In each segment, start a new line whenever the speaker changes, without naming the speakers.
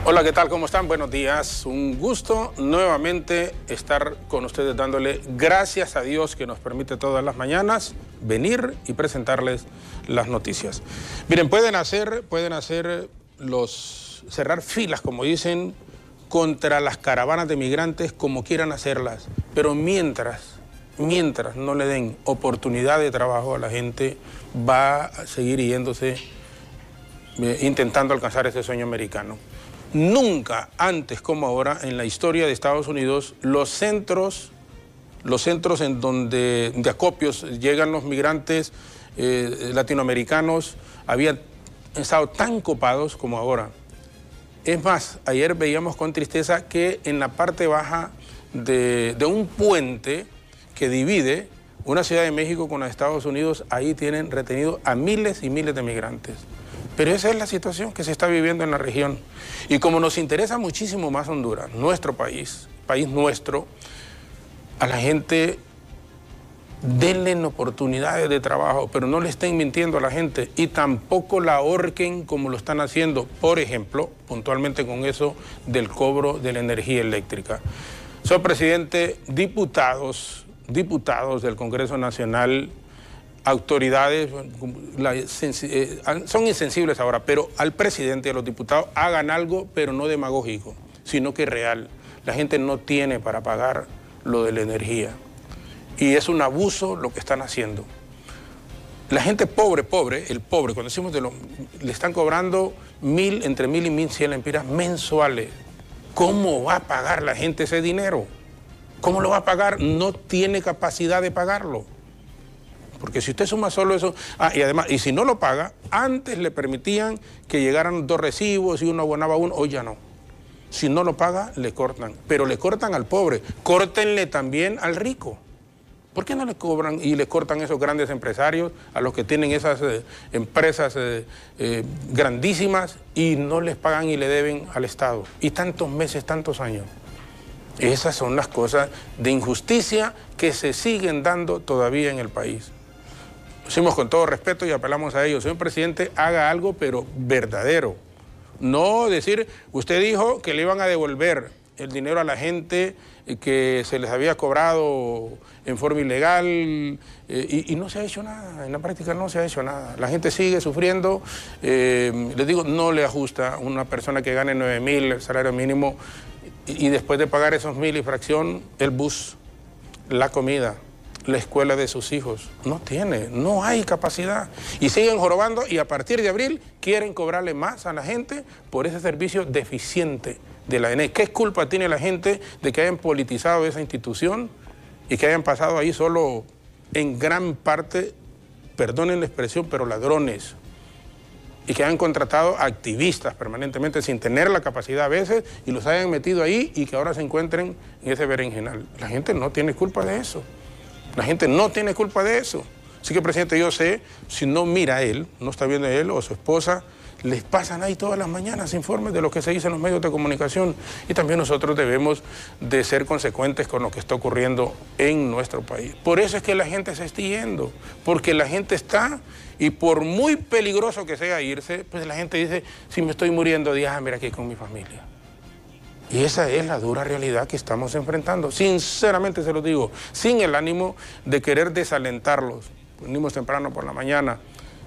Hola, ¿qué tal? ¿Cómo están? Buenos días. Un gusto nuevamente estar con ustedes dándole gracias a Dios que nos permite todas las mañanas venir y presentarles las noticias. Miren, pueden hacer cerrar filas, como dicen, contra las caravanas de migrantes como quieran hacerlas, pero mientras no le den oportunidad de trabajo a la gente, va a seguir yéndose intentando alcanzar ese sueño americano. Nunca antes como ahora en la historia de Estados Unidos los centros en donde de acopios llegan los migrantes latinoamericanos habían estado tan copados como ahora. Es más, ayer veíamos con tristeza que en la parte baja de un puente que divide una Ciudad de México con los Estados Unidos, ahí tienen retenido a miles y miles de migrantes. Pero esa es la situación que se está viviendo en la región. Y como nos interesa muchísimo más Honduras, nuestro país nuestro, a la gente denle oportunidades de trabajo, pero no le estén mintiendo a la gente y tampoco la ahorquen como lo están haciendo, por ejemplo, puntualmente con eso del cobro de la energía eléctrica. Señor presidente, diputados del Congreso Nacional, autoridades son insensibles ahora, pero al presidente y a los diputados hagan algo, pero no demagógico, sino que real. La gente no tiene para pagar lo de la energía y es un abuso lo que están haciendo. La gente pobre, cuando decimos le están cobrando entre 1.000 y 1.100 lempiras mensuales. ¿Cómo va a pagar la gente ese dinero? ¿Cómo lo va a pagar? No tiene capacidad de pagarlo. Porque si usted suma solo eso, y además, y si no lo paga, antes le permitían que llegaran 2 recibos y uno abonaba uno, hoy ya no. Si no lo paga, le cortan, pero le cortan al pobre, córtenle también al rico. ¿Por qué no le cobran y le cortan a esos grandes empresarios, a los que tienen esas empresas grandísimas y no les pagan y le deben al Estado? Y tantos meses, tantos años. Esas son las cosas de injusticia que se siguen dando todavía en el país. Lo decimos con todo respeto y apelamos a ellos. Señor presidente, haga algo, pero verdadero. No decir, usted dijo que le iban a devolver el dinero a la gente que se les había cobrado en forma ilegal y no se ha hecho nada, en la práctica no se ha hecho nada. La gente sigue sufriendo, les digo, no le ajusta una persona que gane 9.000 el salario mínimo y después de pagar esos 1.000 y fracción, el bus, la comida, la escuela de sus hijos. No hay capacidad. Y siguen jorobando y a partir de abril quieren cobrarle más a la gente por ese servicio deficiente de la ENE. ¿Qué culpa tiene la gente de que hayan politizado esa institución y que hayan pasado ahí solo en gran parte, perdonen la expresión, pero ladrones? Y que hayan contratado activistas permanentemente sin tener la capacidad a veces y los hayan metido ahí y que ahora se encuentren en ese berenjenal. La gente no tiene culpa de eso. La gente no tiene culpa de eso. Así que, presidente, yo sé, si no mira él, no está viendo él o su esposa, les pasan ahí todas las mañanas informes de lo que se dice en los medios de comunicación y también nosotros debemos de ser consecuentes con lo que está ocurriendo en nuestro país. Por eso es que la gente se está yendo, porque la gente está, y por muy peligroso que sea irse, pues la gente dice, si me estoy muriendo, déjame aquí con mi familia. Y esa es la dura realidad que estamos enfrentando. Sinceramente se lo digo, sin el ánimo de querer desalentarlos. Venimos temprano por la mañana,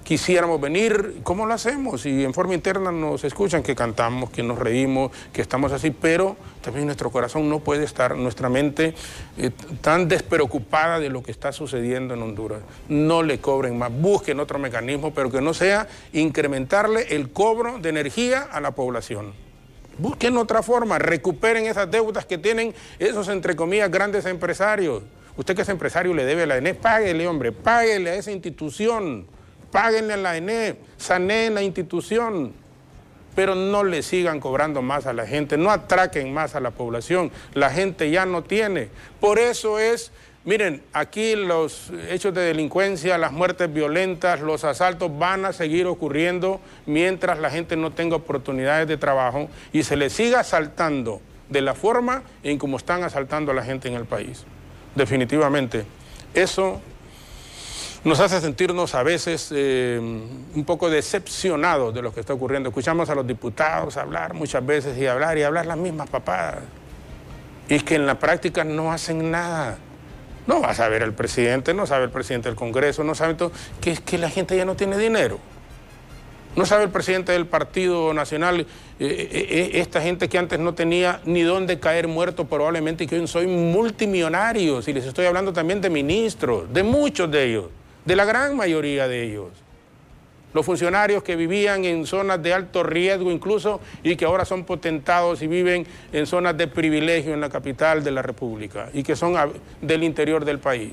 quisiéramos venir, ¿cómo lo hacemos? Y en forma interna nos escuchan que cantamos, que nos reímos, que estamos así, pero también nuestro corazón no puede estar, nuestra mente tan despreocupada de lo que está sucediendo en Honduras. No le cobren más, busquen otro mecanismo, pero que no sea incrementarle el cobro de energía a la población. Busquen otra forma, recuperen esas deudas que tienen esos, entre comillas, grandes empresarios. Usted que es empresario le debe a la ENE, páguele, hombre, páguele a esa institución, páguenle a la ENE, saneen la institución, pero no le sigan cobrando más a la gente, no atraquen más a la población, la gente ya no tiene. Por eso es, miren, aquí los hechos de delincuencia, las muertes violentas, los asaltos van a seguir ocurriendo mientras la gente no tenga oportunidades de trabajo y se le siga asaltando de la forma en como están asaltando a la gente en el país. Definitivamente, eso nos hace sentirnos a veces un poco decepcionados de lo que está ocurriendo. Escuchamos a los diputados hablar muchas veces y hablar las mismas papadas. Y es que en la práctica no hacen nada. No va a saber el presidente, no sabe el presidente del Congreso, no sabe todo, que es que la gente ya no tiene dinero. No sabe el presidente del Partido Nacional, esta gente que antes no tenía ni dónde caer muerto probablemente y que hoy son multimillonarios. Y les estoy hablando también de ministros, de muchos de ellos, de la gran mayoría de ellos. Los funcionarios que vivían en zonas de alto riesgo incluso y que ahora son potentados y viven en zonas de privilegio en la capital de la República y que son del interior del país.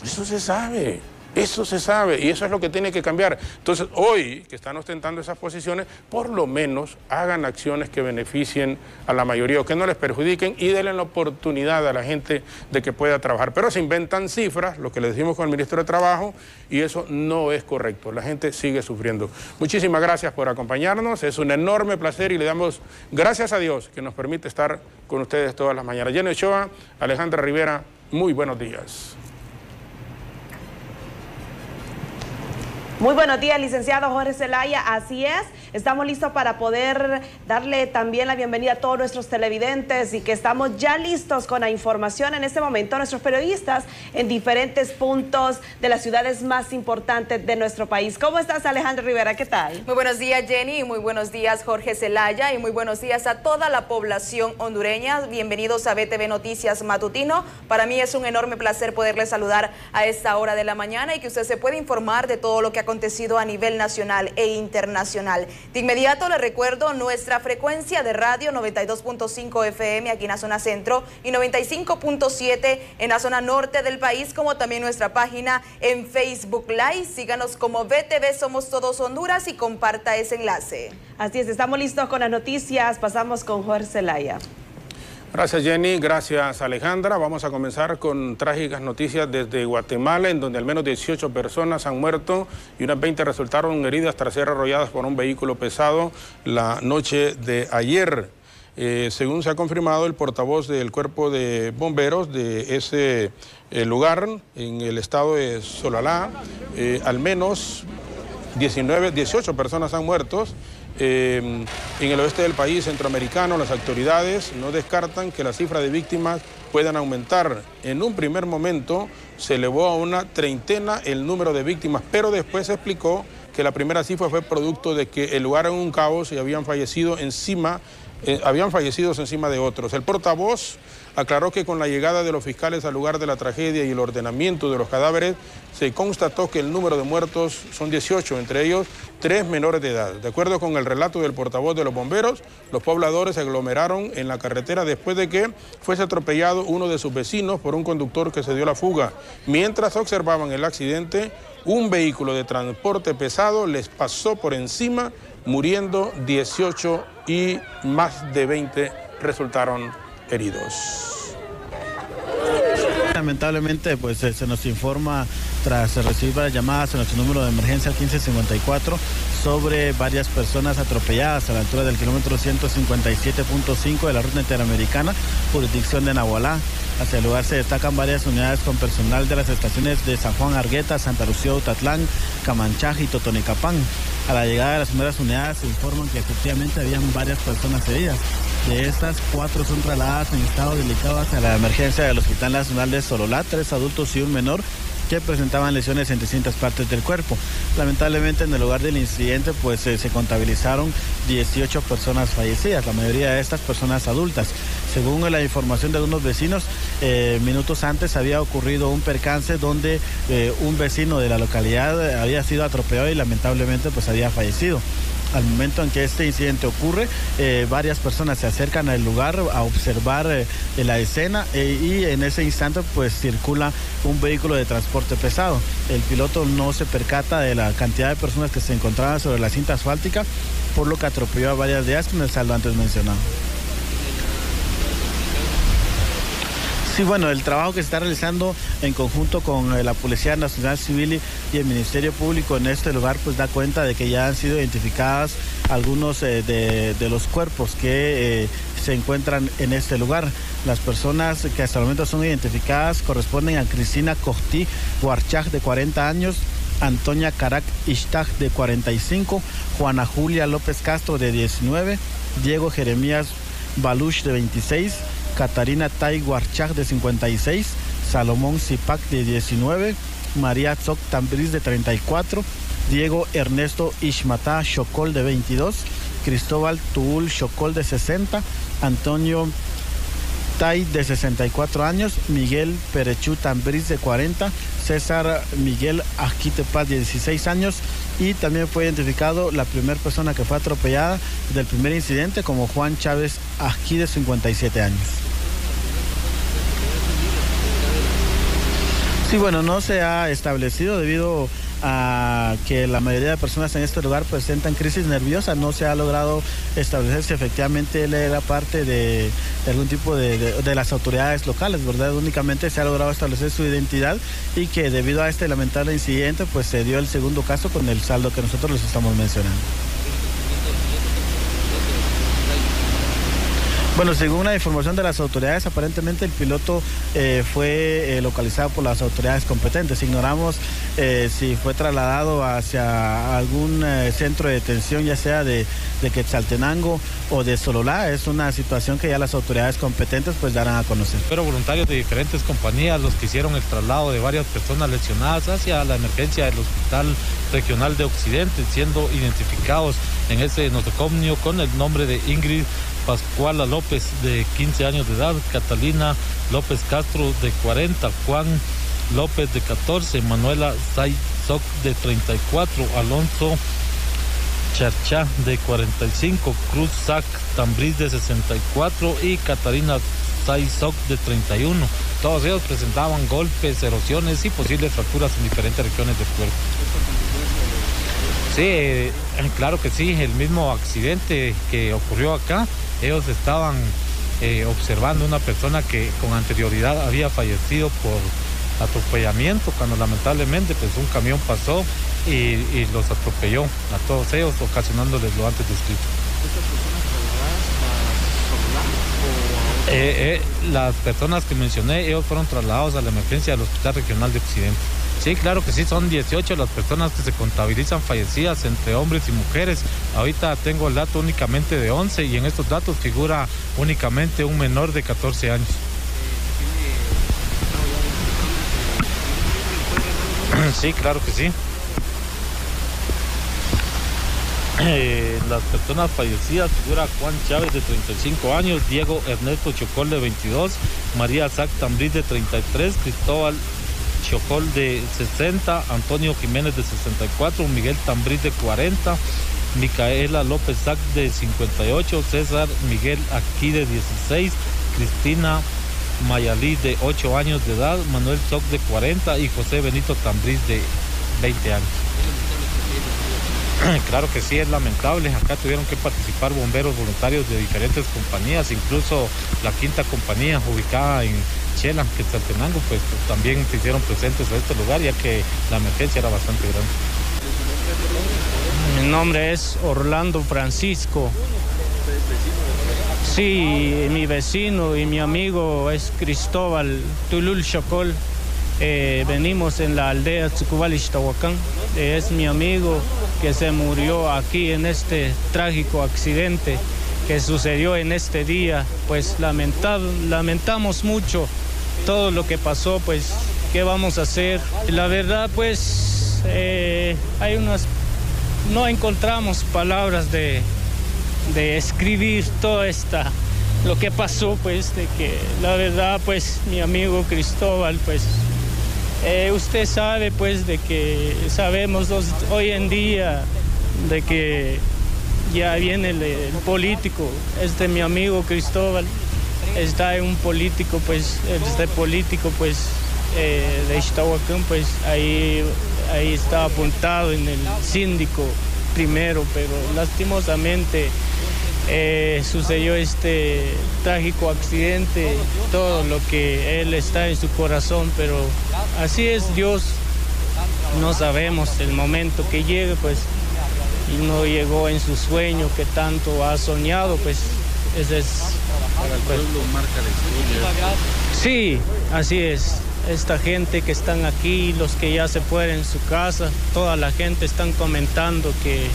Eso se sabe. Eso se sabe y eso es lo que tiene que cambiar. Entonces, hoy que están ostentando esas posiciones, por lo menos hagan acciones que beneficien a la mayoría o que no les perjudiquen y denle la oportunidad a la gente de que pueda trabajar. Pero se inventan cifras, lo que le decimos con el ministro de Trabajo, y eso no es correcto. La gente sigue sufriendo. Muchísimas gracias por acompañarnos. Es un enorme placer y le damos gracias a Dios que nos permite estar con ustedes todas las mañanas. Jenny Ochoa, Alejandra Rivera, muy buenos días.
Muy buenos días, licenciado Jorge Zelaya. Así es, estamos listos para poder darle también la bienvenida a todos nuestros televidentes y que estamos ya listos con la información en este momento. Nuestros periodistas en diferentes puntos de las ciudades más importantes de nuestro país. ¿Cómo estás, Alejandra Rivera? ¿Qué tal?
Muy buenos días, Jenny, y muy buenos días, Jorge Zelaya, y muy buenos días a toda la población hondureña. Bienvenidos a BTV Noticias Matutino. Para mí es un enorme placer poderles saludar a esta hora de la mañana y que usted se pueda informar de todo lo que ha acontecido a nivel nacional e internacional. De inmediato le recuerdo nuestra frecuencia de radio 92.5 FM aquí en la zona centro y 95.7 en la zona norte del país, como también nuestra página en Facebook Live. Síganos como BTV Somos Todos Honduras y comparta ese enlace.
Así es, estamos listos con las noticias. Pasamos con Jorge Zelaya.
Gracias, Jenny. Gracias, Alejandra. Vamos a comenzar con trágicas noticias desde Guatemala, en donde al menos 18 personas han muerto y unas 20 resultaron heridas tras ser arrolladas por un vehículo pesado la noche de ayer. Según se ha confirmado, el portavoz del Cuerpo de Bomberos de ese lugar, en el estado de Solalá, al menos 18 personas han muerto. En el oeste del país centroamericano, las autoridades no descartan que la cifra de víctimas puedan aumentar. En un primer momento se elevó a una treintena el número de víctimas, pero después se explicó que la primera cifra fue producto de que el lugar era un caos y habían fallecidos encima de otros. El portavoz aclaró que con la llegada de los fiscales al lugar de la tragedia y el ordenamiento de los cadáveres, se constató que el número de muertos son 18, entre ellos 3 menores de edad. De acuerdo con el relato del portavoz de los bomberos, los pobladores se aglomeraron en la carretera después de que fuese atropellado uno de sus vecinos por un conductor que se dio la fuga. Mientras observaban el accidente, un vehículo de transporte pesado les pasó por encima, muriendo 18 y más de 20 resultaron heridos.
Lamentablemente, pues se nos informa tras recibir varias llamadas en nuestro número de emergencia 1554 sobre varias personas atropelladas a la altura del kilómetro 157.5 de la ruta interamericana, jurisdicción de Nahualá. Hacia el lugar se destacan varias unidades con personal de las estaciones de San Juan Argueta, Santa Lucía, Utatlán, Camanchaji y Totonicapán. A la llegada de las primeras unidades se informan que efectivamente habían varias personas heridas. De estas, 4 son trasladadas en estado delicado hacia la emergencia del Hospital Nacional de Sololá, 3 adultos y un menor que presentaban lesiones en distintas partes del cuerpo. Lamentablemente en el lugar del incidente pues se contabilizaron 18 personas fallecidas, la mayoría de estas personas adultas. Según la información de algunos vecinos, minutos antes había ocurrido un percance donde un vecino de la localidad había sido atropellado y lamentablemente pues había fallecido. Al momento en que este incidente ocurre, varias personas se acercan al lugar a observar la escena y en ese instante pues circula un vehículo de transporte pesado. El piloto no se percata de la cantidad de personas que se encontraban sobre la cinta asfáltica, por lo que atropelló a varias de ellas con el saldo antes mencionado. Sí, bueno, el trabajo que se está realizando en conjunto con la Policía Nacional Civil y el Ministerio Público en este lugar pues da cuenta de que ya han sido identificadas algunos de los cuerpos que se encuentran en este lugar. Las personas que hasta el momento son identificadas corresponden a Cristina Costí Guarchaj, de 40 años, Antonia Carac Ishtag, de 45, Juana Julia López Castro, de 19, Diego Jeremías Baluch, de 26, Catarina Tai Guarchaj, de 56, Salomón Zipac, de 19, María Tzoc Tambriz, de 34, Diego Ernesto Ishmatá Chocol, de 22, Cristóbal Tuul Chocol, de 60, Antonio Tai, de 64 años, Miguel Perechú Tambriz, de 40, César Miguel Ajquitepaz, de 16 años, y también fue identificado la primera persona que fue atropellada del primer incidente como Juan Chávez Ajquí, de 57 años. Sí, bueno, no se ha establecido debido a que la mayoría de personas en este lugar presentan crisis nerviosa. No se ha logrado establecer si efectivamente él era parte de algún tipo de las autoridades locales, ¿verdad? Únicamente se ha logrado establecer su identidad y que debido a este lamentable incidente pues se dio el segundo caso con el saldo que nosotros les estamos mencionando. Bueno, según la información de las autoridades, aparentemente el piloto fue localizado por las autoridades competentes. Ignoramos si fue trasladado hacia algún centro de detención, ya sea de Quetzaltenango o de Sololá. Es una situación que ya las autoridades competentes pues darán a conocer.
Pero voluntarios de diferentes compañías los que hicieron el traslado de varias personas lesionadas hacia la emergencia del Hospital Regional de Occidente, siendo identificados en ese nosocomio con el nombre de Ingrid Pascuala López, de 15 años de edad, Catalina López Castro, de 40, Juan López, de 14, Manuela Zayzoc, de 34, Alonso Charchá, de 45, Cruz Sac Tambriz, de 64 y Catarina Zayzoc, de 31. Todos ellos presentaban golpes, erosiones y posibles fracturas en diferentes regiones del cuerpo. Sí, claro que sí, el mismo accidente que ocurrió acá, ellos estaban observando una persona que con anterioridad había fallecido por atropellamiento, cuando lamentablemente pues un camión pasó y los atropelló a todos ellos, ocasionándoles lo antes descrito. Las personas que mencioné, ellos fueron trasladados a la emergencia del Hospital Regional de Occidente. Sí, claro que sí, son 18 las personas que se contabilizan fallecidas entre hombres y mujeres. Ahorita tengo el dato únicamente de 11 y en estos datos figura únicamente un menor de 14 años. Sí, claro que sí. Las personas fallecidas figura Juan Chávez, de 35 años, Diego Ernesto Chocol, de 22, María Zac Tambriz, de 33, Cristóbal Chocol, de 60, Antonio Jiménez, de 64, Miguel Tambriz, de 40, Micaela López Zac, de 58, César Miguel Aquí, de 16, Cristina Mayalí, de 8 años de edad, Manuel Zoc, de 40 y José Benito Tambriz, de 20 años. Claro que sí, es lamentable. Acá tuvieron que participar bomberos voluntarios de diferentes compañías, incluso la quinta compañía ubicada en Chela, Quetzaltenango, pues también se hicieron presentes a este lugar, ya que la emergencia era bastante grande.
Mi nombre es Orlando Francisco. Sí, mi vecino y mi amigo es Cristóbal Tulul Chocol. Venimos en la aldea Tzucubal-Ixtahuacán. Es mi amigo que se murió aquí en este trágico accidente que sucedió en este día. Pues lamentamos mucho todo lo que pasó, pues ¿qué vamos a hacer? La verdad, pues no encontramos palabras de escribir todo lo que pasó, pues de que la verdad, pues mi amigo Cristóbal, pues usted sabe, pues de que sabemos hoy en día de que ya viene el político, mi amigo Cristóbal está en un político, pues de Ixtahuacán, pues ahí está apuntado en el síndico primero, pero lastimosamente sucedió este trágico accidente, todo lo que él está en su corazón, pero así es Dios, no sabemos el momento que llegue, pues, y no llegó en su sueño que tanto ha soñado, pues Ese es...
Para el pueblo marca la historia.
Sí, así es. Esta gente que están aquí, los que ya se fueron en su casa, toda la gente están comentando que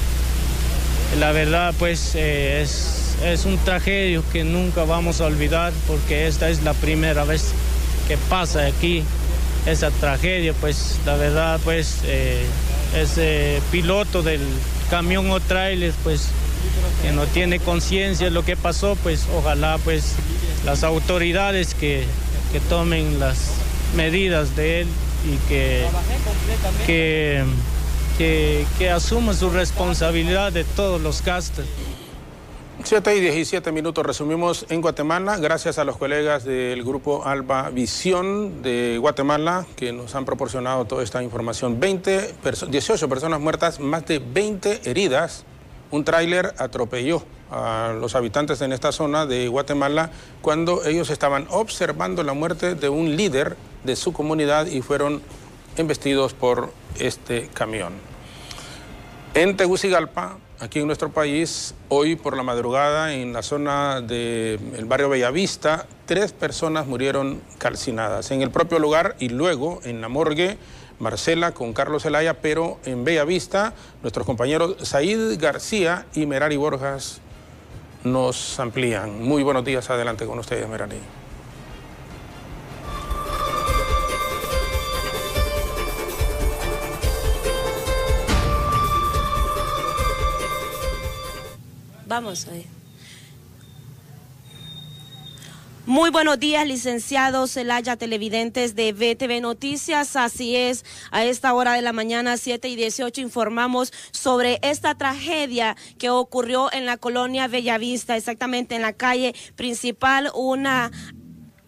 la verdad pues es un tragedia que nunca vamos a olvidar, porque esta es la primera vez que pasa aquí esa tragedia. Pues la verdad pues ese piloto del camión o tráiler pues que no tiene conciencia de lo que pasó, pues ojalá pues las autoridades que tomen las medidas de él y que asuma su responsabilidad de todos los gastos.
7:17, resumimos en Guatemala, gracias a los colegas del grupo Alba Visión de Guatemala que nos han proporcionado toda esta información. 18 personas muertas, más de 20 heridas. Un tráiler atropelló a los habitantes en esta zona de Guatemala cuando ellos estaban observando la muerte de un líder de su comunidad y fueron embestidos por este camión. En Tegucigalpa, aquí en nuestro país, hoy por la madrugada en la zona del barrio Bellavista, 3 personas murieron calcinadas en el propio lugar y luego en la morgue Marcela con Carlos Zelaya, pero en Bellavista nuestros compañeros Said García y Merari Borjas nos amplían. Muy buenos días, adelante con ustedes, Merari.
Vamos ahí. Muy buenos días, licenciado Zelaya, televidentes de VTV Noticias. Así es, a esta hora de la mañana, 7:18, informamos sobre esta tragedia que ocurrió en la colonia Bellavista, exactamente en la calle principal,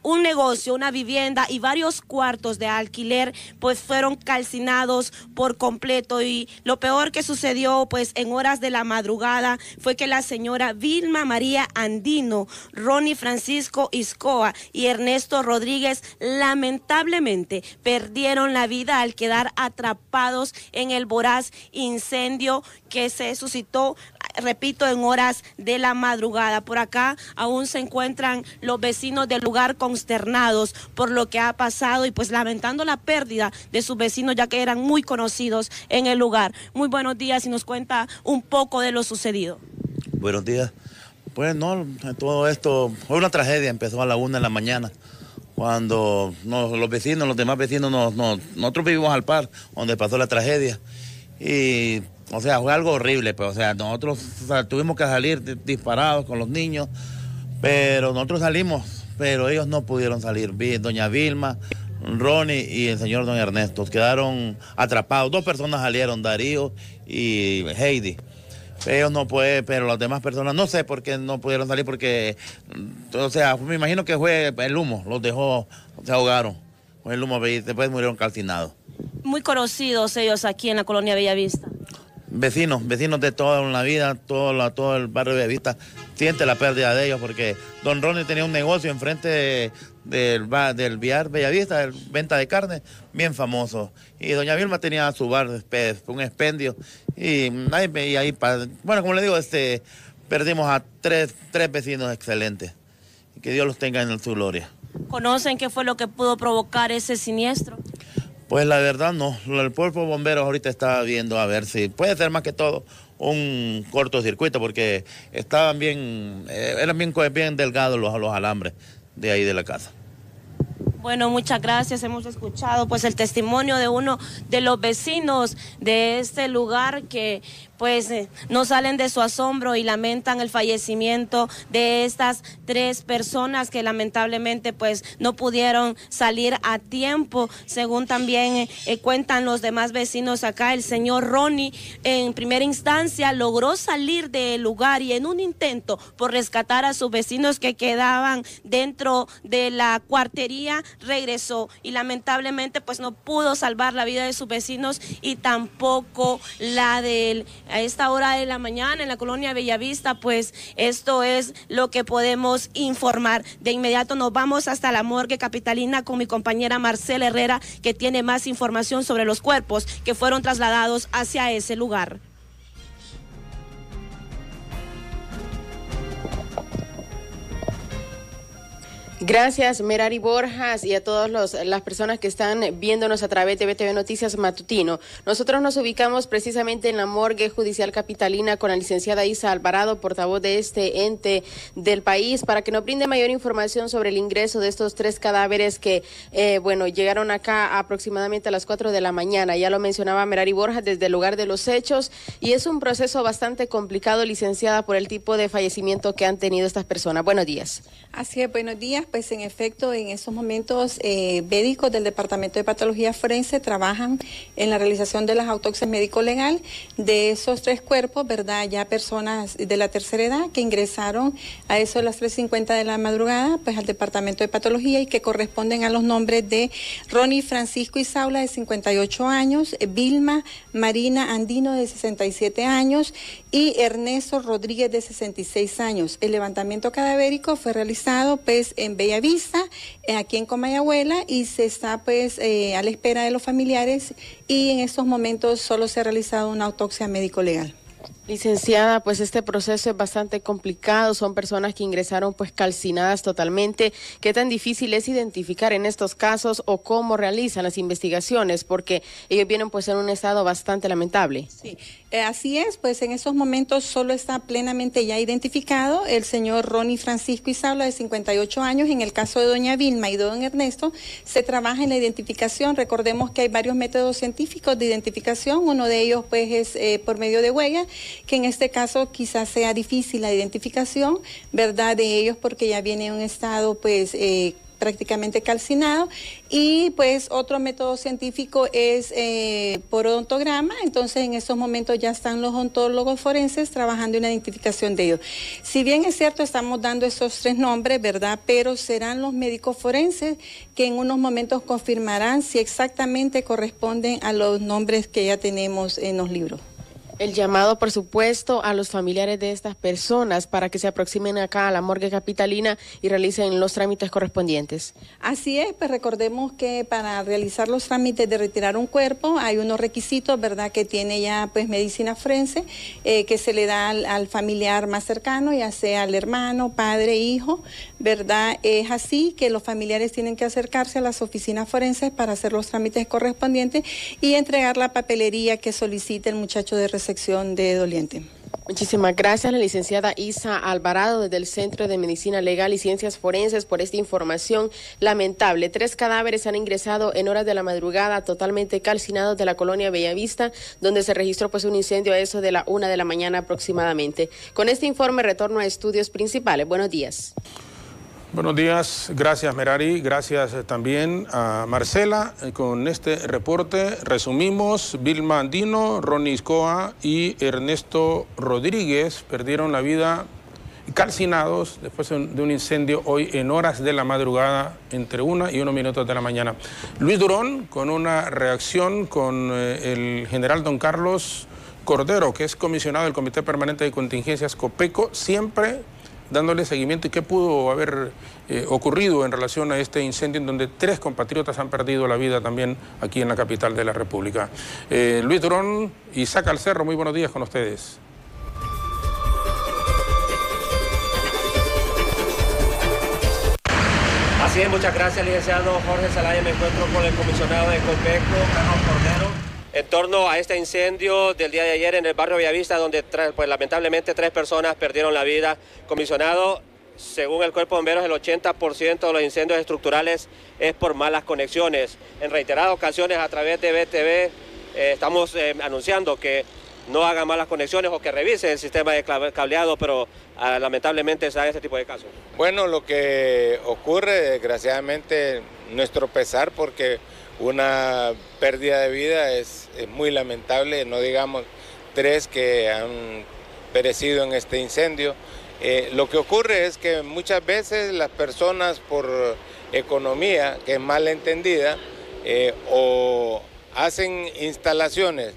un negocio, una vivienda y varios cuartos de alquiler pues fueron calcinados por completo, y lo peor que sucedió pues en horas de la madrugada fue que la señora Vilma María Andino, Ronnie Francisco Iscoa y Ernesto Rodríguez lamentablemente perdieron la vida al quedar atrapados en el voraz incendio que se suscitó, repito, en horas de la madrugada. Por acá aún se encuentran los vecinos del lugar consternados por lo que ha pasado y pues lamentando la pérdida de sus vecinos, ya que eran muy conocidos en el lugar. Muy buenos días, y nos cuenta un poco de lo sucedido.
Buenos días. Pues no, todo esto fue una tragedia, empezó a la 1 de la mañana, cuando los vecinos, los demás vecinos, nosotros vivimos al par, donde pasó la tragedia. Y o sea, fue algo horrible, pues, o sea, nosotros tuvimos que salir disparados con los niños, pero nosotros salimos, pero ellos no pudieron salir. Doña Vilma, Ronnie y el señor don Ernesto quedaron atrapados. 2 personas salieron, Darío y Heidi. Ellos no pueden, pero las demás personas, no sé por qué no pudieron salir, porque, o sea, me imagino que fue el humo, los dejó, se ahogaron. Fue el humo, después murieron calcinados.
Muy conocidos ellos aquí en la colonia Bellavista.
Vecinos de toda la vida, todo el barrio de Bellavista siente la pérdida de ellos, porque don Ronnie tenía un negocio enfrente del Villar Bellavista, venta de carne, bien famoso. Y doña Vilma tenía su bar, un expendio. Y ahí, bueno, como le digo, perdimos a tres vecinos excelentes. Que Dios los tenga en su gloria.
¿Conocen qué fue lo que pudo provocar ese siniestro?
Pues la verdad no, el cuerpo de bomberos ahorita está viendo a ver si puede ser más que todo un cortocircuito, porque eran bien delgados los alambres de ahí de la casa.
Bueno, muchas gracias. Hemos escuchado pues el testimonio de uno de los vecinos de este lugar que pues no salen de su asombro y lamentan el fallecimiento de estas 3 personas que lamentablemente pues no pudieron salir a tiempo. Según también cuentan los demás vecinos acá, el señor Ronnie en primera instancia logró salir del lugar y en un intento por rescatar a sus vecinos que quedaban dentro de la cuartería regresó, y lamentablemente pues no pudo salvar la vida de sus vecinos y tampoco la de él. A esta hora de la mañana en la colonia Bellavista, pues esto es lo que podemos informar. De inmediato nos vamos hasta la morgue capitalina con mi compañera Marcela Herrera, que tiene más información sobre los cuerpos que fueron trasladados hacia ese lugar.
Gracias, Merari Borjas, y a todas las personas que están viéndonos a través de BTV Noticias Matutino. Nosotros nos ubicamos precisamente en la morgue judicial capitalina con la licenciada Isa Alvarado, portavoz de este ente del país, para que nos brinde mayor información sobre el ingreso de estos 3 cadáveres que, llegaron acá aproximadamente a las 4 de la mañana. Ya lo mencionaba Merari Borjas desde el lugar de los hechos, y es un proceso bastante complicado, licenciada, por el tipo de fallecimiento que han tenido estas personas. Buenos días.
Así es, buenos días. Pues en efecto, en estos momentos médicos del Departamento de Patología Forense trabajan en la realización de las autopsias médico-legal de esos 3 cuerpos, ¿verdad? Ya personas de la tercera edad que ingresaron a eso de las 3:50 de la madrugada, pues al Departamento de Patología, y que corresponden a los nombres de Ronnie Francisco Isaula, de 58 años, Vilma Marina Andino, de 67 años, y Ernesto Rodríguez, de 66 años. El levantamiento cadavérico fue realizado pues en Bellavista, aquí en Comayagüela, y se está pues a la espera de los familiares, y en estos momentos solo se ha realizado una autopsia médico-legal.
Licenciada, pues este proceso es bastante complicado, son personas que ingresaron pues calcinadas totalmente. ¿Qué tan difícil es identificar en estos casos o cómo realizan las investigaciones? Porque ellos vienen pues en un estado bastante lamentable.
Sí, así es, pues en estos momentos solo está plenamente ya identificado el señor Ronnie Francisco Isaula, de 58 años. En el caso de doña Vilma y don Ernesto, se trabaja en la identificación. Recordemos que hay varios métodos científicos de identificación, uno de ellos pues es por medio de huellas, que en este caso quizás sea difícil la identificación, ¿verdad?, de ellos, porque ya viene en un estado pues prácticamente calcinado. Y pues otro método científico es por odontograma. Entonces en estos momentos ya están los odontólogos forenses trabajando en la identificación de ellos. Si bien es cierto, estamos dando esos 3 nombres, ¿verdad?, pero serán los médicos forenses que en unos momentos confirmarán si exactamente corresponden a los nombres que ya tenemos en los libros.
El llamado, por supuesto, a los familiares de estas personas para que se aproximen acá a la morgue capitalina y realicen los trámites correspondientes.
Así es, pues recordemos que para realizar los trámites de retirar un cuerpo hay unos requisitos, ¿verdad?, que tiene ya pues medicina forense, que se le da al familiar más cercano, ya sea al hermano, padre, hijo, ¿verdad? Es así que los familiares tienen que acercarse a las oficinas forenses para hacer los trámites correspondientes y entregar la papelería que solicite el muchacho de sección de doliente.
Muchísimas gracias, la licenciada Isa Alvarado, desde el Centro de Medicina Legal y Ciencias Forenses, por esta información lamentable. 3 cadáveres han ingresado en horas de la madrugada totalmente calcinados de la colonia Bellavista, donde se registró pues un incendio a eso de la 1 de la mañana aproximadamente. Con este informe retorno a estudios principales. Buenos días.
Buenos días, gracias Merari, gracias también a Marcela. Con este reporte resumimos: Vilma Andino, Ronnie Iscoa y Ernesto Rodríguez perdieron la vida calcinados después de un incendio hoy en horas de la madrugada, entre 1 y 1 minuto de la mañana. Luis Durón, con una reacción con el general don Carlos Cordero, que es comisionado del Comité Permanente de Contingencias COPECO, siempre dándole seguimiento. ¿Y qué pudo haber ocurrido en relación a este incendio en donde 3 compatriotas han perdido la vida también aquí en la capital de la República? Luis Durón, Isaac Alcerro, muy buenos días con ustedes.
Así es, muchas gracias, licenciado Jorge Zelaya. Me encuentro con el comisionado de COPECO, Carlos Cordero, en torno a este incendio del día de ayer en el barrio Bellavista, donde pues lamentablemente 3 personas perdieron la vida. Comisionado, según el Cuerpo de Bomberos, el 80% de los incendios estructurales es por malas conexiones. En reiteradas ocasiones a través de BTV estamos anunciando que no hagan malas conexiones o que revisen el sistema de cableado, pero lamentablemente se da este tipo de casos.
Bueno, lo que ocurre, desgraciadamente, nuestro pesar, porque una pérdida de vida es muy lamentable, no digamos 3 que han perecido en este incendio. Lo que ocurre es que muchas veces las personas, por economía, que es mal entendida, o hacen instalaciones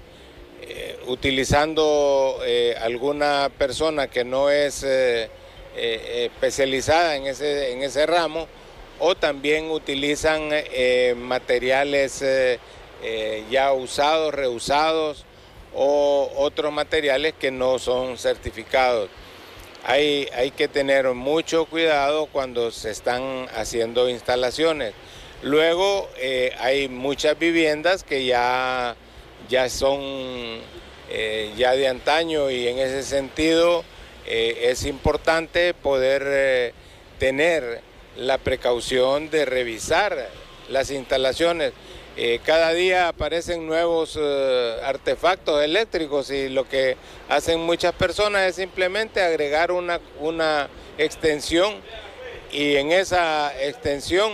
utilizando alguna persona que no es especializada en ese ramo, o también utilizan materiales ya usados, reusados, o otros materiales que no son certificados. hay que tener mucho cuidado cuando se están haciendo instalaciones. Luego hay muchas viviendas que ya son ya de antaño, y en ese sentido es importante poder tener la precaución de revisar las instalaciones. Cada día aparecen nuevos artefactos eléctricos, y lo que hacen muchas personas es simplemente agregar una extensión, y en esa extensión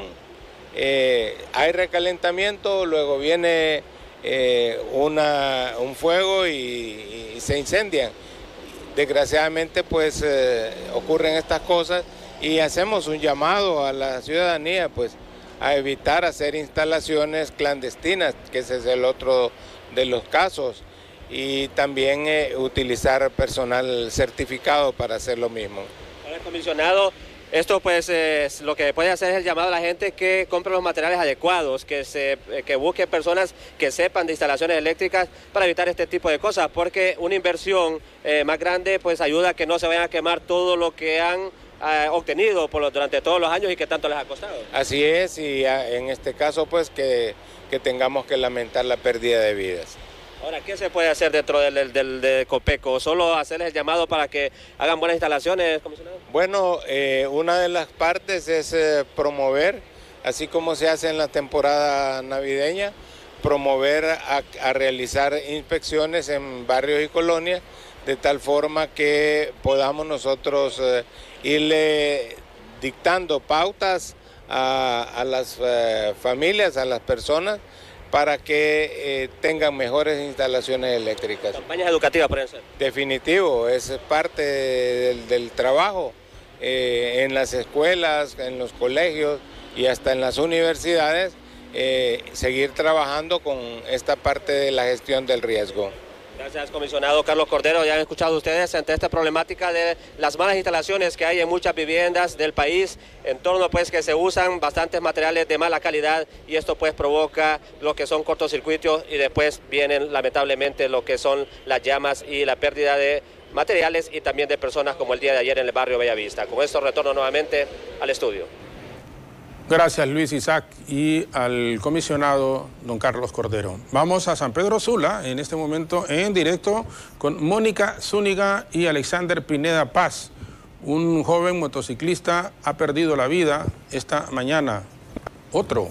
hay recalentamiento, luego viene un fuego y se incendian. Desgraciadamente pues ocurren estas cosas, y hacemos un llamado a la ciudadanía pues a evitar hacer instalaciones clandestinas, que ese es el otro de los casos, y también utilizar personal certificado para hacer lo mismo.
Ahora, comisionado, esto pues lo que puede hacer es el llamado a la gente que compre los materiales adecuados, que busque personas que sepan de instalaciones eléctricas para evitar este tipo de cosas, porque una inversión más grande pues ayuda a que no se vayan a quemar todo lo que han obtenido durante todos los años y que tanto les ha costado.
Así es, y en este caso pues que tengamos que lamentar la pérdida de vidas.
Ahora, ¿qué se puede hacer dentro del Copeco? ¿Solo hacerles el llamado para que hagan buenas instalaciones, comisionado?
Bueno, una de las partes es promover, así como se hace en la temporada navideña, promover a realizar inspecciones en barrios y colonias, de tal forma que podamos nosotros irle dictando pautas a las familias, a las personas, para que tengan mejores instalaciones eléctricas.
¿Campañas educativas pueden ser?
Definitivo, es parte del trabajo en las escuelas, en los colegios y hasta en las universidades, seguir trabajando con esta parte de la gestión del riesgo.
Gracias, comisionado Carlos Cordero. Ya han escuchado ustedes ante esta problemática de las malas instalaciones que hay en muchas viviendas del país, en torno pues que se usan bastantes materiales de mala calidad, y esto pues provoca lo que son cortocircuitos, y después vienen lamentablemente lo que son las llamas y la pérdida de materiales y también de personas, como el día de ayer en el barrio Bellavista. Con esto retorno nuevamente al estudio.
Gracias, Luis Isaac, y al comisionado don Carlos Cordero. Vamos a San Pedro Sula en este momento en directo con Mónica Zúñiga y Alexander Pineda Paz. Un joven motociclista ha perdido la vida esta mañana. Otro.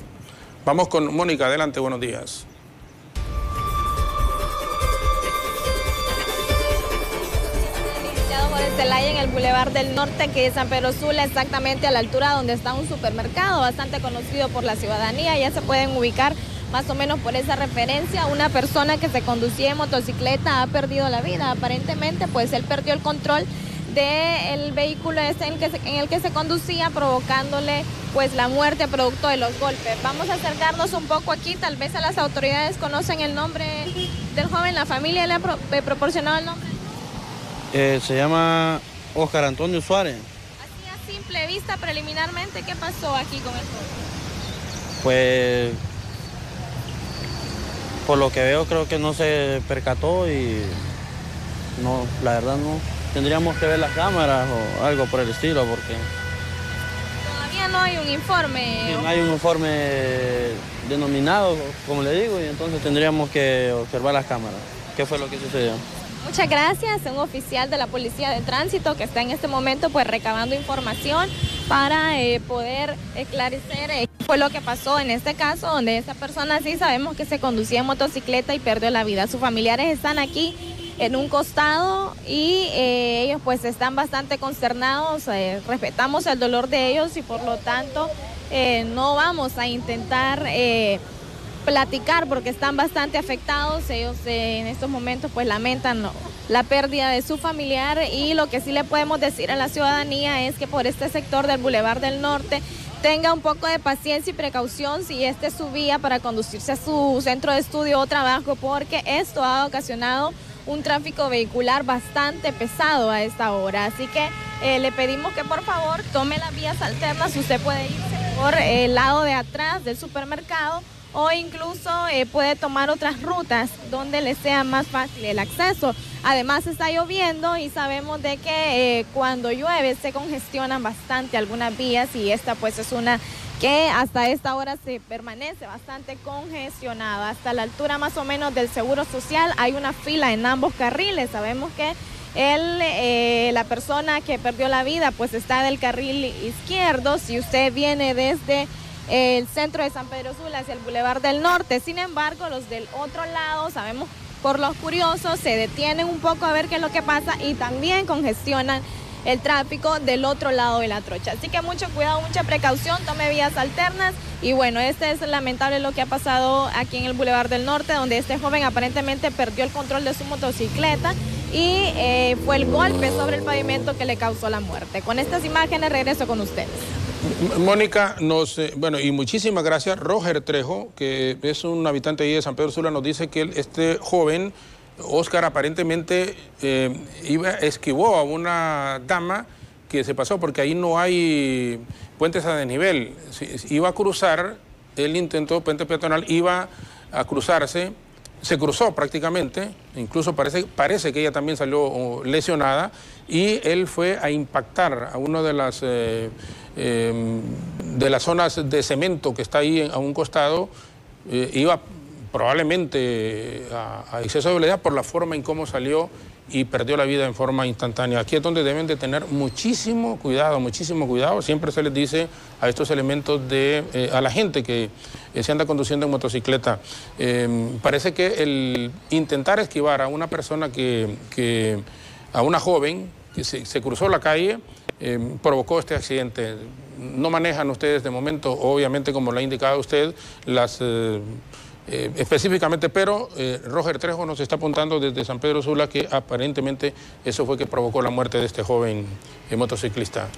Vamos con Mónica, adelante, buenos días.
Celaya, en el Boulevard del Norte, que es San Pedro Sula, exactamente a la altura donde está un supermercado bastante conocido por la ciudadanía. Ya se pueden ubicar más o menos por esa referencia. Una persona que se conducía en motocicleta ha perdido la vida. Aparentemente, pues él perdió el control del vehículo en el que se conducía, provocándole pues la muerte producto de los golpes. Vamos a acercarnos un poco aquí, tal vez a las autoridades conocen el nombre del joven, la familia le ha proporcionado el nombre.
Se llama Oscar Antonio Suárez.
Así a simple vista, preliminarmente, ¿qué pasó aquí con el joven?
Pues, por lo que veo, creo que no se percató y no, la verdad no. Tendríamos que ver las cámaras o algo por el estilo, porque...
Todavía no hay un informe.
Sí, no hay un informe denominado, como le digo, y entonces tendríamos que observar las cámaras. ¿Qué fue lo que sucedió?
Muchas gracias. Un oficial de la Policía de Tránsito que está en este momento pues recabando información para poder esclarecer qué fue lo que pasó en este caso, donde esa persona sí sabemos que se conducía en motocicleta y perdió la vida. Sus familiares están aquí en un costado y ellos pues están bastante consternados. Respetamos el dolor de ellos y por lo tanto no vamos a intentar platicar porque están bastante afectados. Ellos en estos momentos pues lamentan la pérdida de su familiar, y lo que sí le podemos decir a la ciudadanía es que por este sector del Boulevard del Norte tenga un poco de paciencia y precaución si este es su vía para conducirse a su centro de estudio o trabajo, porque esto ha ocasionado un tráfico vehicular bastante pesado a esta hora. Así que le pedimos que por favor tome las vías alternas. Usted puede irse por el lado de atrás del supermercado o incluso puede tomar otras rutas donde le sea más fácil el acceso. Además está lloviendo y sabemos de que cuando llueve se congestionan bastante algunas vías y esta pues es una que hasta esta hora se permanece bastante congestionada. Hasta la altura más o menos del Seguro Social hay una fila en ambos carriles. Sabemos que la persona que perdió la vida pues está del carril izquierdo. Si usted viene desde el centro de San Pedro Sula hacia el Boulevard del Norte, sin embargo los del otro lado, sabemos por los curiosos, se detienen un poco a ver qué es lo que pasa y también congestionan el tráfico del otro lado de la trocha. Así que mucho cuidado, mucha precaución, tome vías alternas. Y bueno, este es lamentable lo que ha pasado aquí en el Boulevard del Norte, donde este joven aparentemente perdió el control de su motocicleta y fue el golpe sobre el pavimento que le causó la muerte. Con estas imágenes regreso con ustedes.
Mónica, bueno, y muchísimas gracias. Roger Trejo, que es un habitante ahí de San Pedro Sula, nos dice que este joven, Oscar, aparentemente esquivó a una dama que se pasó porque ahí no hay puentes a desnivel. Iba a cruzar, él intentó puente peatonal, iba a cruzarse, se cruzó prácticamente, incluso parece que ella también salió lesionada, y él fue a impactar a una de las zonas de cemento que está ahí a un costado. Iba probablemente a exceso de velocidad por la forma en cómo salió y perdió la vida en forma instantánea. Aquí es donde deben de tener muchísimo cuidado, muchísimo cuidado. Siempre se les dice a estos elementos a la gente que se anda conduciendo en motocicleta. Parece que el intentar esquivar a una persona a una joven que se cruzó la calle, provocó este accidente. No manejan ustedes de momento, obviamente, como lo ha indicado usted, específicamente, pero Roger Trejo nos está apuntando desde San Pedro Sula que aparentemente eso fue que provocó la muerte de este joven motociclista.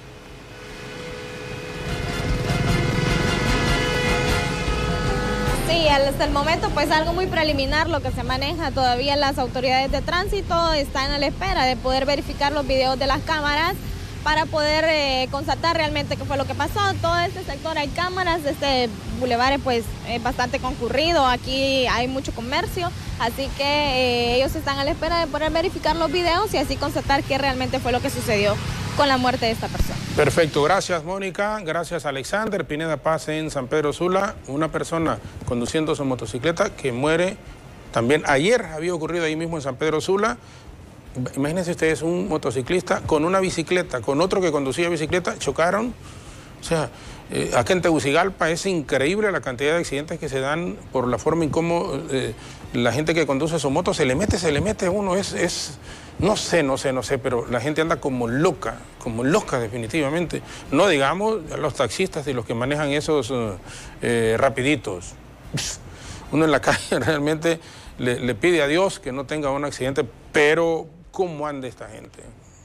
Sí, hasta el momento pues algo muy preliminar lo que se maneja. Todavía las autoridades de tránsito están a la espera de poder verificar los videos de las cámaras para poder constatar realmente qué fue lo que pasó. Todo este sector hay cámaras, este bulevar pues es bastante concurrido, aquí hay mucho comercio, así que ellos están a la espera de poder verificar los videos y así constatar qué realmente fue lo que sucedió con la muerte de esta persona.
Perfecto, gracias Mónica, gracias Alexander. Pineda Paz en San Pedro Sula, una persona conduciendo su motocicleta que muere también. Ayer había ocurrido ahí mismo en San Pedro Sula. Imagínense ustedes, un motociclista con una bicicleta, con otro que conducía bicicleta, chocaron. O sea, acá en Tegucigalpa es increíble la cantidad de accidentes que se dan por la forma en cómo la gente que conduce su moto se le mete a uno. No sé, pero la gente anda como loca definitivamente. No digamos los taxistas y los que manejan esos rapiditos. Uno en la calle realmente le pide a Dios que no tenga un accidente, pero ¿cómo anda esta gente?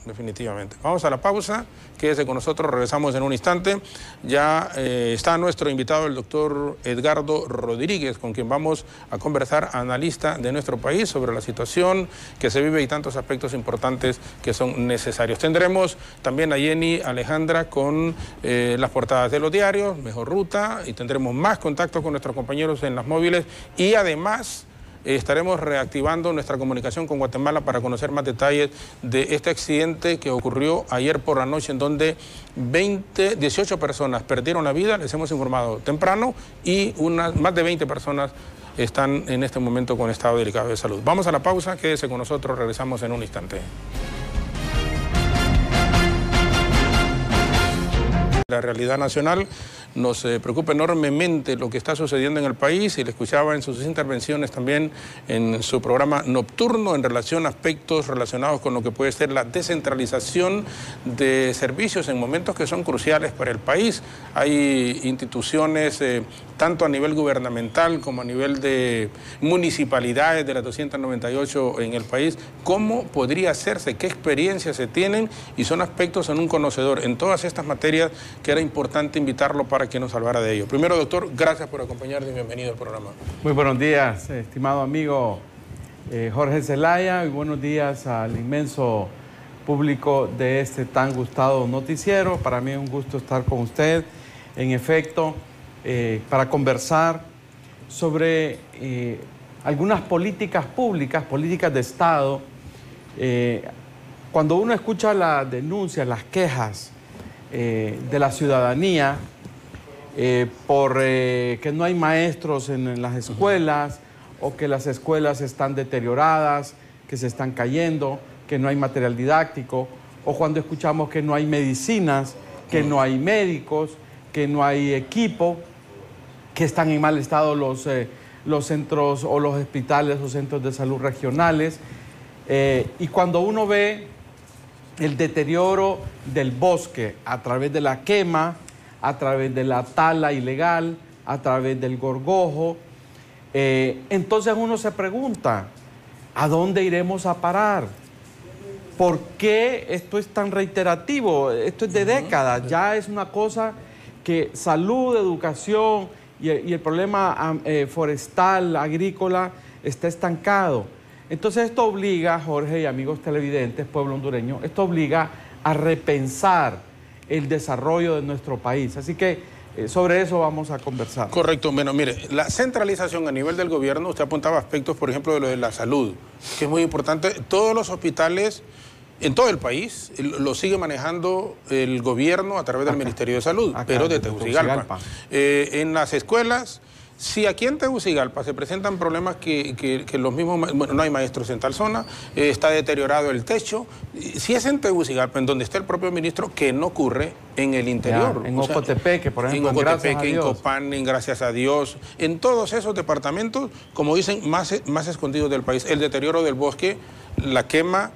Definitivamente. Vamos a la pausa, quédese con nosotros, regresamos en un instante. Ya está nuestro invitado, el doctor Edgardo Rodríguez, con quien vamos a conversar, analista de nuestro país, sobre la situación que se vive y tantos aspectos importantes que son necesarios. Tendremos también a Jenny Alejandra con las portadas de los diarios, Mejor Ruta, y tendremos más contacto con nuestros compañeros en las móviles y además estaremos reactivando nuestra comunicación con Guatemala para conocer más detalles de este accidente que ocurrió ayer por la noche, en donde 18 personas perdieron la vida, les hemos informado temprano, y más de 20 personas están en este momento con estado delicado de salud. Vamos a la pausa, quédese con nosotros, regresamos en un instante. La realidad nacional nos preocupa enormemente lo que está sucediendo en el país, y le escuchaba en sus intervenciones también en su programa nocturno en relación a aspectos relacionados con lo que puede ser la descentralización de servicios en momentos que son cruciales para el país. Hay instituciones tanto a nivel gubernamental como a nivel de municipalidades de las 298 en el país. ¿Cómo podría hacerse? ¿Qué experiencias se tienen? Y son aspectos en un conocedor en todas estas materias que era importante invitarlo para que nos hablara de ello. Primero, doctor, gracias por acompañarnos y bienvenido al programa.
Muy buenos días, estimado amigo Jorge Zelaya, y buenos días al inmenso público de este tan gustado noticiero. Para mí es un gusto estar con usted, en efecto, para conversar sobre algunas políticas públicas, políticas de Estado. Cuando uno escucha las denuncias, las quejas de la ciudadanía por que no hay maestros en las escuelas, o que las escuelas están deterioradas, que se están cayendo, que no hay material didáctico, o cuando escuchamos que no hay medicinas, que no hay médicos, que no hay equipo, que están en mal estado los centros o los hospitales o centros de salud regionales. Y cuando uno ve el deterioro del bosque a través de la quema, a través de la tala ilegal, a través del gorgojo, entonces uno se pregunta, ¿a dónde iremos a parar? ¿Por qué esto es tan reiterativo? Esto es de décadas, ya es una cosa que salud, educación y el problema forestal, agrícola, está estancado. Entonces esto obliga, Jorge y amigos televidentes, pueblo hondureño, esto obliga a repensar el desarrollo de nuestro país. Así que sobre eso vamos a conversar.
Correcto. Bueno, mire, la centralización a nivel del gobierno, usted apuntaba aspectos, por ejemplo, de lo de la salud, que es muy importante. Todos los hospitales en todo el país lo sigue manejando el gobierno a través del Ministerio de Salud, pero de Tegucigalpa. En las escuelas, si aquí en Tegucigalpa se presentan problemas que los mismos, bueno, no hay maestros en tal zona, está deteriorado el techo, si es en Tegucigalpa, en donde está el propio ministro, que no ocurre en el interior.
Ya, en Ocotepeque, por ejemplo.
En Ocotepeque, en Copán, en Gracias a Dios, en todos esos departamentos, como dicen, más escondidos del país. El deterioro del bosque, la quema.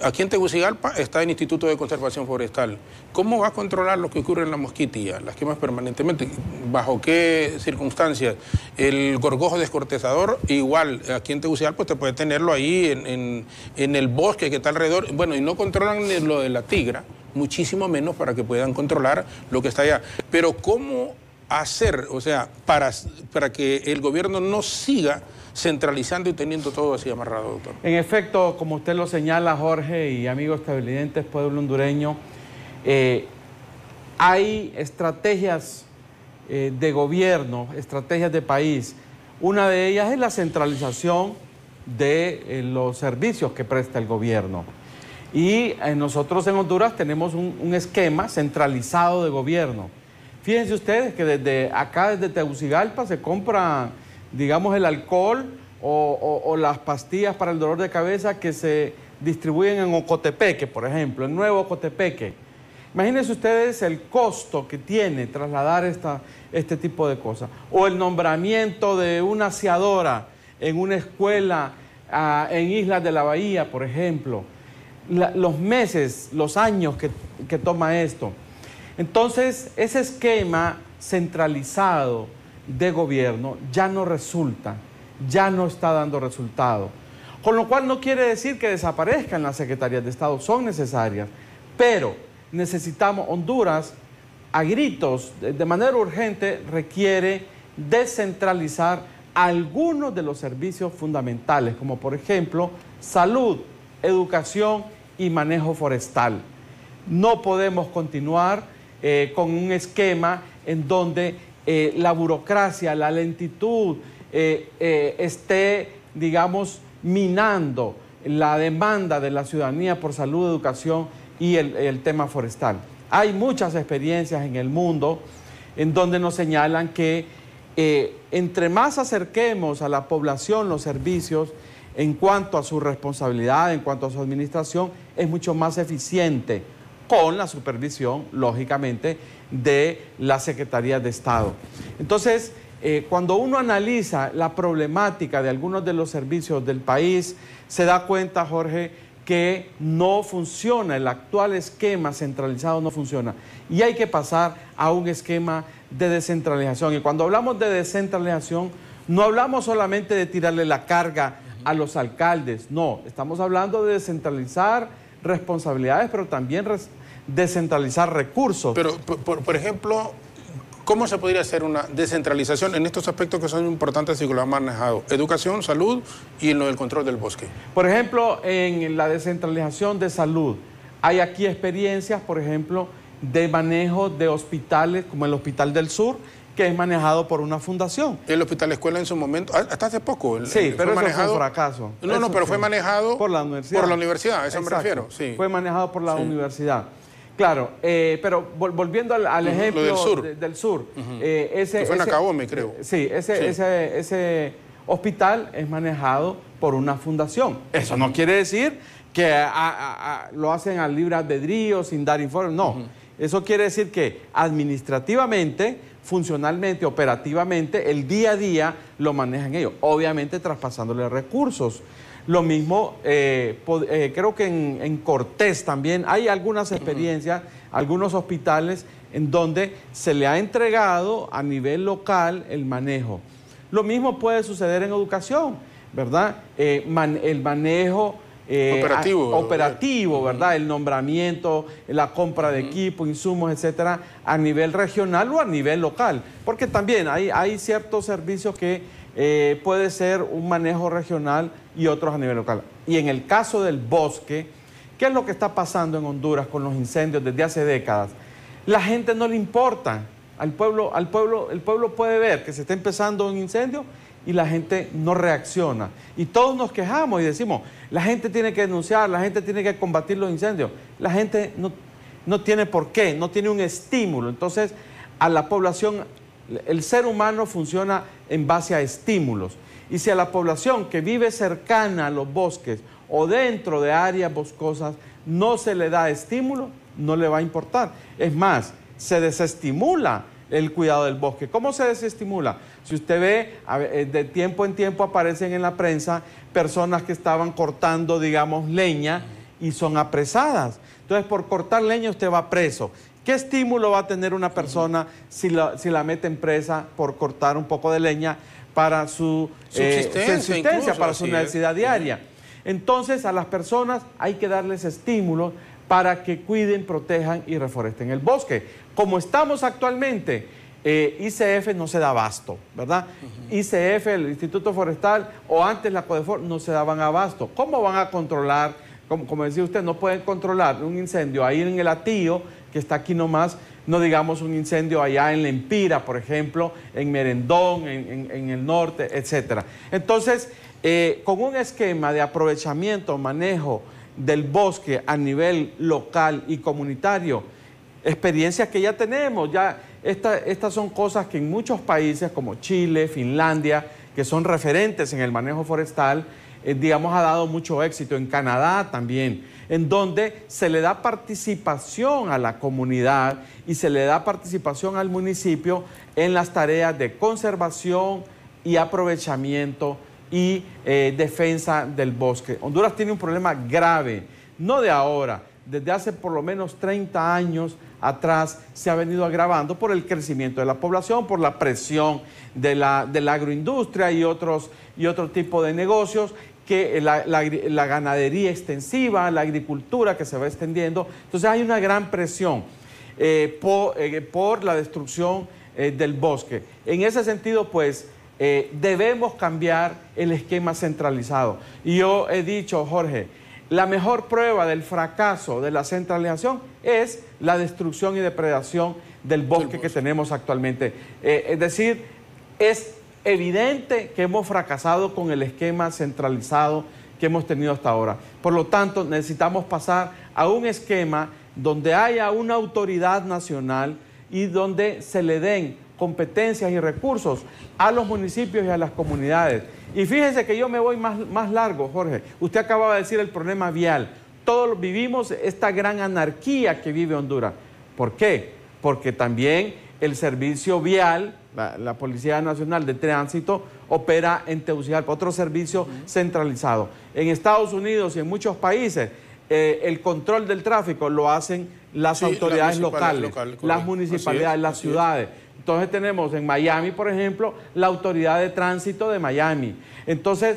Aquí en Tegucigalpa está el Instituto de Conservación Forestal. ¿Cómo va a controlar lo que ocurre en la Mosquitilla, las quemas permanentemente? ¿Bajo qué circunstancias? El gorgojo descortezador, igual, aquí en Tegucigalpa usted puede tenerlo ahí en el bosque que está alrededor. Bueno, y no controlan ni lo de la tigra, muchísimo menos para que puedan controlar lo que está allá. Pero ¿cómo hacer, o sea, para que el gobierno no siga centralizando y teniendo todo así amarrado, doctor?
En efecto, como usted lo señala, Jorge y amigos televidentes, pueblo hondureño, hay estrategias de gobierno, estrategias de país. Una de ellas es la centralización de los servicios que presta el gobierno. Y nosotros en Honduras tenemos un esquema centralizado de gobierno. Fíjense ustedes que desde acá, desde Tegucigalpa, se compra, digamos, el alcohol o las pastillas para el dolor de cabeza que se distribuyen en Ocotepeque, por ejemplo, en Nuevo Ocotepeque. Imagínense ustedes el costo que tiene trasladar este tipo de cosas. O el nombramiento de una aseadora en una escuela en Islas de la Bahía, por ejemplo. Los meses, los años que toma esto. Entonces, ese esquema centralizado de gobierno ya no resulta, ya no está dando resultado. Con lo cual no quiere decir que desaparezcan las secretarías de Estado, son necesarias, pero necesitamos, Honduras, a gritos, de manera urgente, requiere descentralizar algunos de los servicios fundamentales, como por ejemplo, salud, educación y manejo forestal. No podemos continuar con un esquema en donde la burocracia, la lentitud esté, digamos, minando la demanda de la ciudadanía por salud, educación y el tema forestal. Hay muchas experiencias en el mundo en donde nos señalan que entre más acerquemos a la población los servicios en cuanto a su responsabilidad, en cuanto a su administración, es mucho más eficiente, con la supervisión, lógicamente, de la Secretaría de Estado. Entonces, cuando uno analiza la problemática de algunos de los servicios del país, se da cuenta, Jorge, que no funciona, el actual esquema centralizado no funciona. Y hay que pasar a un esquema de descentralización. Y cuando hablamos de descentralización, no hablamos solamente de tirarle la carga a los alcaldes, no, estamos hablando de descentralizar responsabilidades, pero también descentralizar recursos.
Pero, por ejemplo, ¿cómo se podría hacer una descentralización en estos aspectos que son importantes y que lo han manejado? Educación, salud y en lo del control del bosque.
Por ejemplo, en la descentralización de salud, hay aquí experiencias, por ejemplo, de manejo de hospitales, como el Hospital del Sur, que es manejado por una fundación.
El Hospital Escuela en su momento, hasta hace poco.
Sí, pero eso fue un fracaso.
No, pero fue manejado
por la universidad.
Por la universidad, a eso me refiero. Sí.
Fue manejado por la universidad. Claro, pero volviendo al ejemplo del sur.
Que fue en Acabome, creo.
Sí, ese hospital es manejado por una fundación. Eso no quiere decir que lo hacen al libre albedrío, sin dar informes, no. Eso quiere decir que administrativamente, funcionalmente, operativamente, el día a día lo manejan ellos, obviamente traspasándole recursos. Lo mismo, creo que en Cortés también hay algunas experiencias, algunos hospitales en donde se le ha entregado a nivel local el manejo. Lo mismo puede suceder en educación, ¿verdad? El manejo operativo, ¿verdad? El nombramiento, la compra de equipo, insumos, etcétera, a nivel regional o a nivel local. Porque también hay ciertos servicios que puede ser un manejo regional y otros a nivel local. Y en el caso del bosque, ¿qué es lo que está pasando en Honduras con los incendios desde hace décadas? La gente no le importa. El pueblo puede ver que se está empezando un incendio y la gente no reacciona. Y todos nos quejamos y decimos, la gente tiene que denunciar, la gente tiene que combatir los incendios. La gente no tiene por qué, no tiene un estímulo. Entonces, a la población, el ser humano funciona en base a estímulos. Y si a la población que vive cercana a los bosques o dentro de áreas boscosas no se le da estímulo, no le va a importar. Es más, se desestimula el cuidado del bosque. ¿Cómo se desestimula? Si usted ve, de tiempo en tiempo aparecen en la prensa personas que estaban cortando, digamos, leña y son apresadas. Entonces, por cortar leña usted va preso. ¿Qué estímulo va a tener una persona si la meten presa por cortar un poco de leña para su subsistencia, para su necesidad diaria? Entonces, a las personas hay que darles estímulos para que cuiden, protejan y reforesten el bosque. Como estamos actualmente, ICF no se da abasto, ¿verdad? ICF, el Instituto Forestal, o antes la CODEFOR, no se daban abasto. ¿Cómo van a controlar? Como decía usted, no pueden controlar un incendio ahí en el Atío, que está aquí nomás, no digamos un incendio allá en La Empira, por ejemplo, en Merendón, en el norte, etc. Entonces, con un esquema de aprovechamiento, manejo del bosque a nivel local y comunitario, experiencias que ya tenemos, estas son cosas que en muchos países como Chile, Finlandia, que son referentes en el manejo forestal, digamos, ha dado mucho éxito. En Canadá también, en donde se le da participación a la comunidad y se le da participación al municipio en las tareas de conservación y aprovechamiento y defensa del bosque. Honduras tiene un problema grave, no de ahora, desde hace por lo menos 30 años atrás se ha venido agravando por el crecimiento de la población, por la presión de la agroindustria y otro tipo de negocios, que la ganadería extensiva, la agricultura que se va extendiendo. Entonces hay una gran presión por la destrucción del bosque. En ese sentido, pues, debemos cambiar el esquema centralizado. Y yo he dicho, Jorge, la mejor prueba del fracaso de la centralización es la destrucción y depredación del bosque que tenemos actualmente. Es decir, es evidente que hemos fracasado con el esquema centralizado que hemos tenido hasta ahora. Por lo tanto, necesitamos pasar a un esquema donde haya una autoridad nacional y donde se le den competencias y recursos a los municipios y a las comunidades. Y fíjese que yo me voy más largo, Jorge. Usted acababa de decir el problema vial. Todos vivimos esta gran anarquía que vive Honduras. ¿Por qué? Porque también el servicio vial, la Policía Nacional de Tránsito, opera en Tegucigalpa, otro servicio centralizado. En Estados Unidos y en muchos países, el control del tráfico lo hacen las autoridades locales, las municipalidades, las ciudades. Entonces tenemos en Miami, por ejemplo, la Autoridad de Tránsito de Miami. Entonces,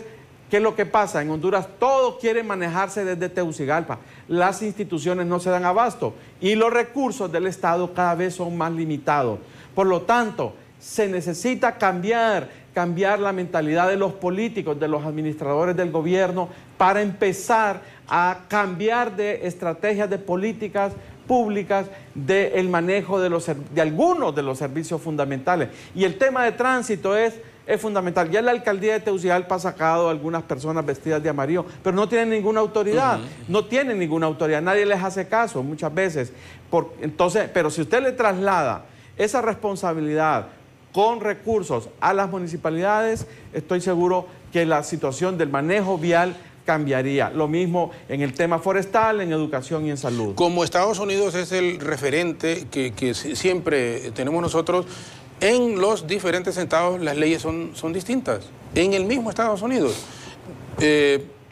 ¿qué es lo que pasa? En Honduras todo quiere manejarse desde Tegucigalpa. Las instituciones no se dan abasto y los recursos del Estado cada vez son más limitados. Por lo tanto, se necesita cambiar la mentalidad de los políticos, de los administradores del gobierno, para empezar a cambiar de estrategias de políticas públicas, del manejo de algunos de los servicios fundamentales. Y el tema de tránsito es fundamental. Ya la alcaldía de Tegucigalpa ha sacado a algunas personas vestidas de amarillo, pero no tienen ninguna autoridad, no tienen ninguna autoridad, nadie les hace caso muchas veces. Entonces, pero si usted le traslada esa responsabilidad con recursos a las municipalidades, estoy seguro que la situación del manejo vial cambiaría. Lo mismo en el tema forestal, en educación y en salud.
Como Estados Unidos es el referente que siempre tenemos nosotros, en los diferentes estados las leyes son distintas. En el mismo Estados Unidos,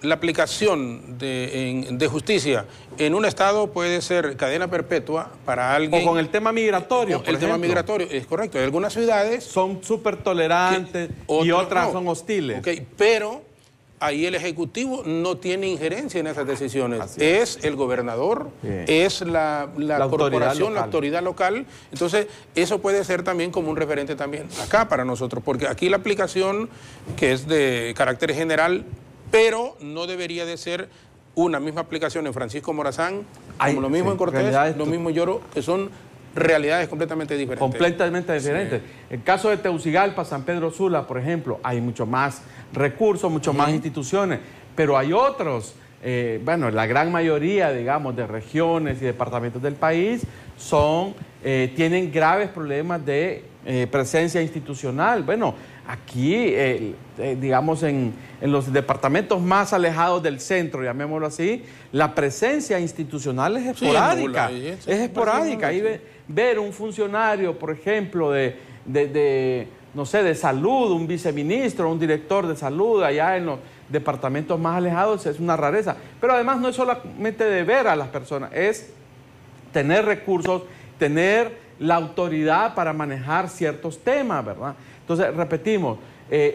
la aplicación de justicia en un estado puede ser cadena perpetua para alguien.
O con el tema migratorio, por ejemplo.
El tema migratorio, es correcto. Hay algunas ciudades
son súper tolerantes y otras son hostiles.
Okay, pero ahí el Ejecutivo no tiene injerencia en esas decisiones. Es el gobernador, es la corporación, la autoridad local. Entonces, eso puede ser también como un referente también acá para nosotros, porque aquí la aplicación, que es de carácter general, pero no debería de ser una misma aplicación en Francisco Morazán, como lo mismo en Cortés, lo mismo en Lloro, que son realidades completamente diferentes.
Completamente diferentes. Sí. El caso de Tegucigalpa, San Pedro Sula, por ejemplo, hay mucho más recursos, mucho más instituciones, pero hay otros, bueno, la gran mayoría, digamos, de regiones y departamentos del país tienen graves problemas de presencia institucional. Bueno, aquí, digamos, en los departamentos más alejados del centro, llamémoslo así, la presencia institucional es esporádica. Es esporádica. Ahí ver un funcionario, por ejemplo, no sé, de salud, un viceministro, un director de salud allá en los departamentos más alejados, es una rareza. Pero además no es solamente de ver a las personas, es tener recursos, tener la autoridad para manejar ciertos temas, ¿verdad? Entonces, repetimos,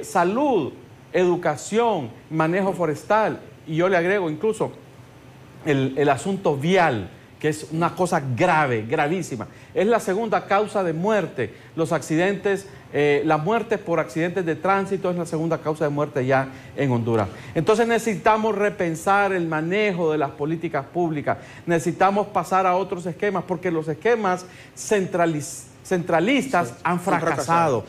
salud, educación, manejo forestal, y yo le agrego incluso el asunto vial, que es una cosa grave, gravísima. Es la segunda causa de muerte. Los accidentes, las muertes por accidentes de tránsito es la segunda causa de muerte ya en Honduras. Entonces necesitamos repensar el manejo de las políticas públicas. Necesitamos pasar a otros esquemas, porque los esquemas centralistas han fracasado.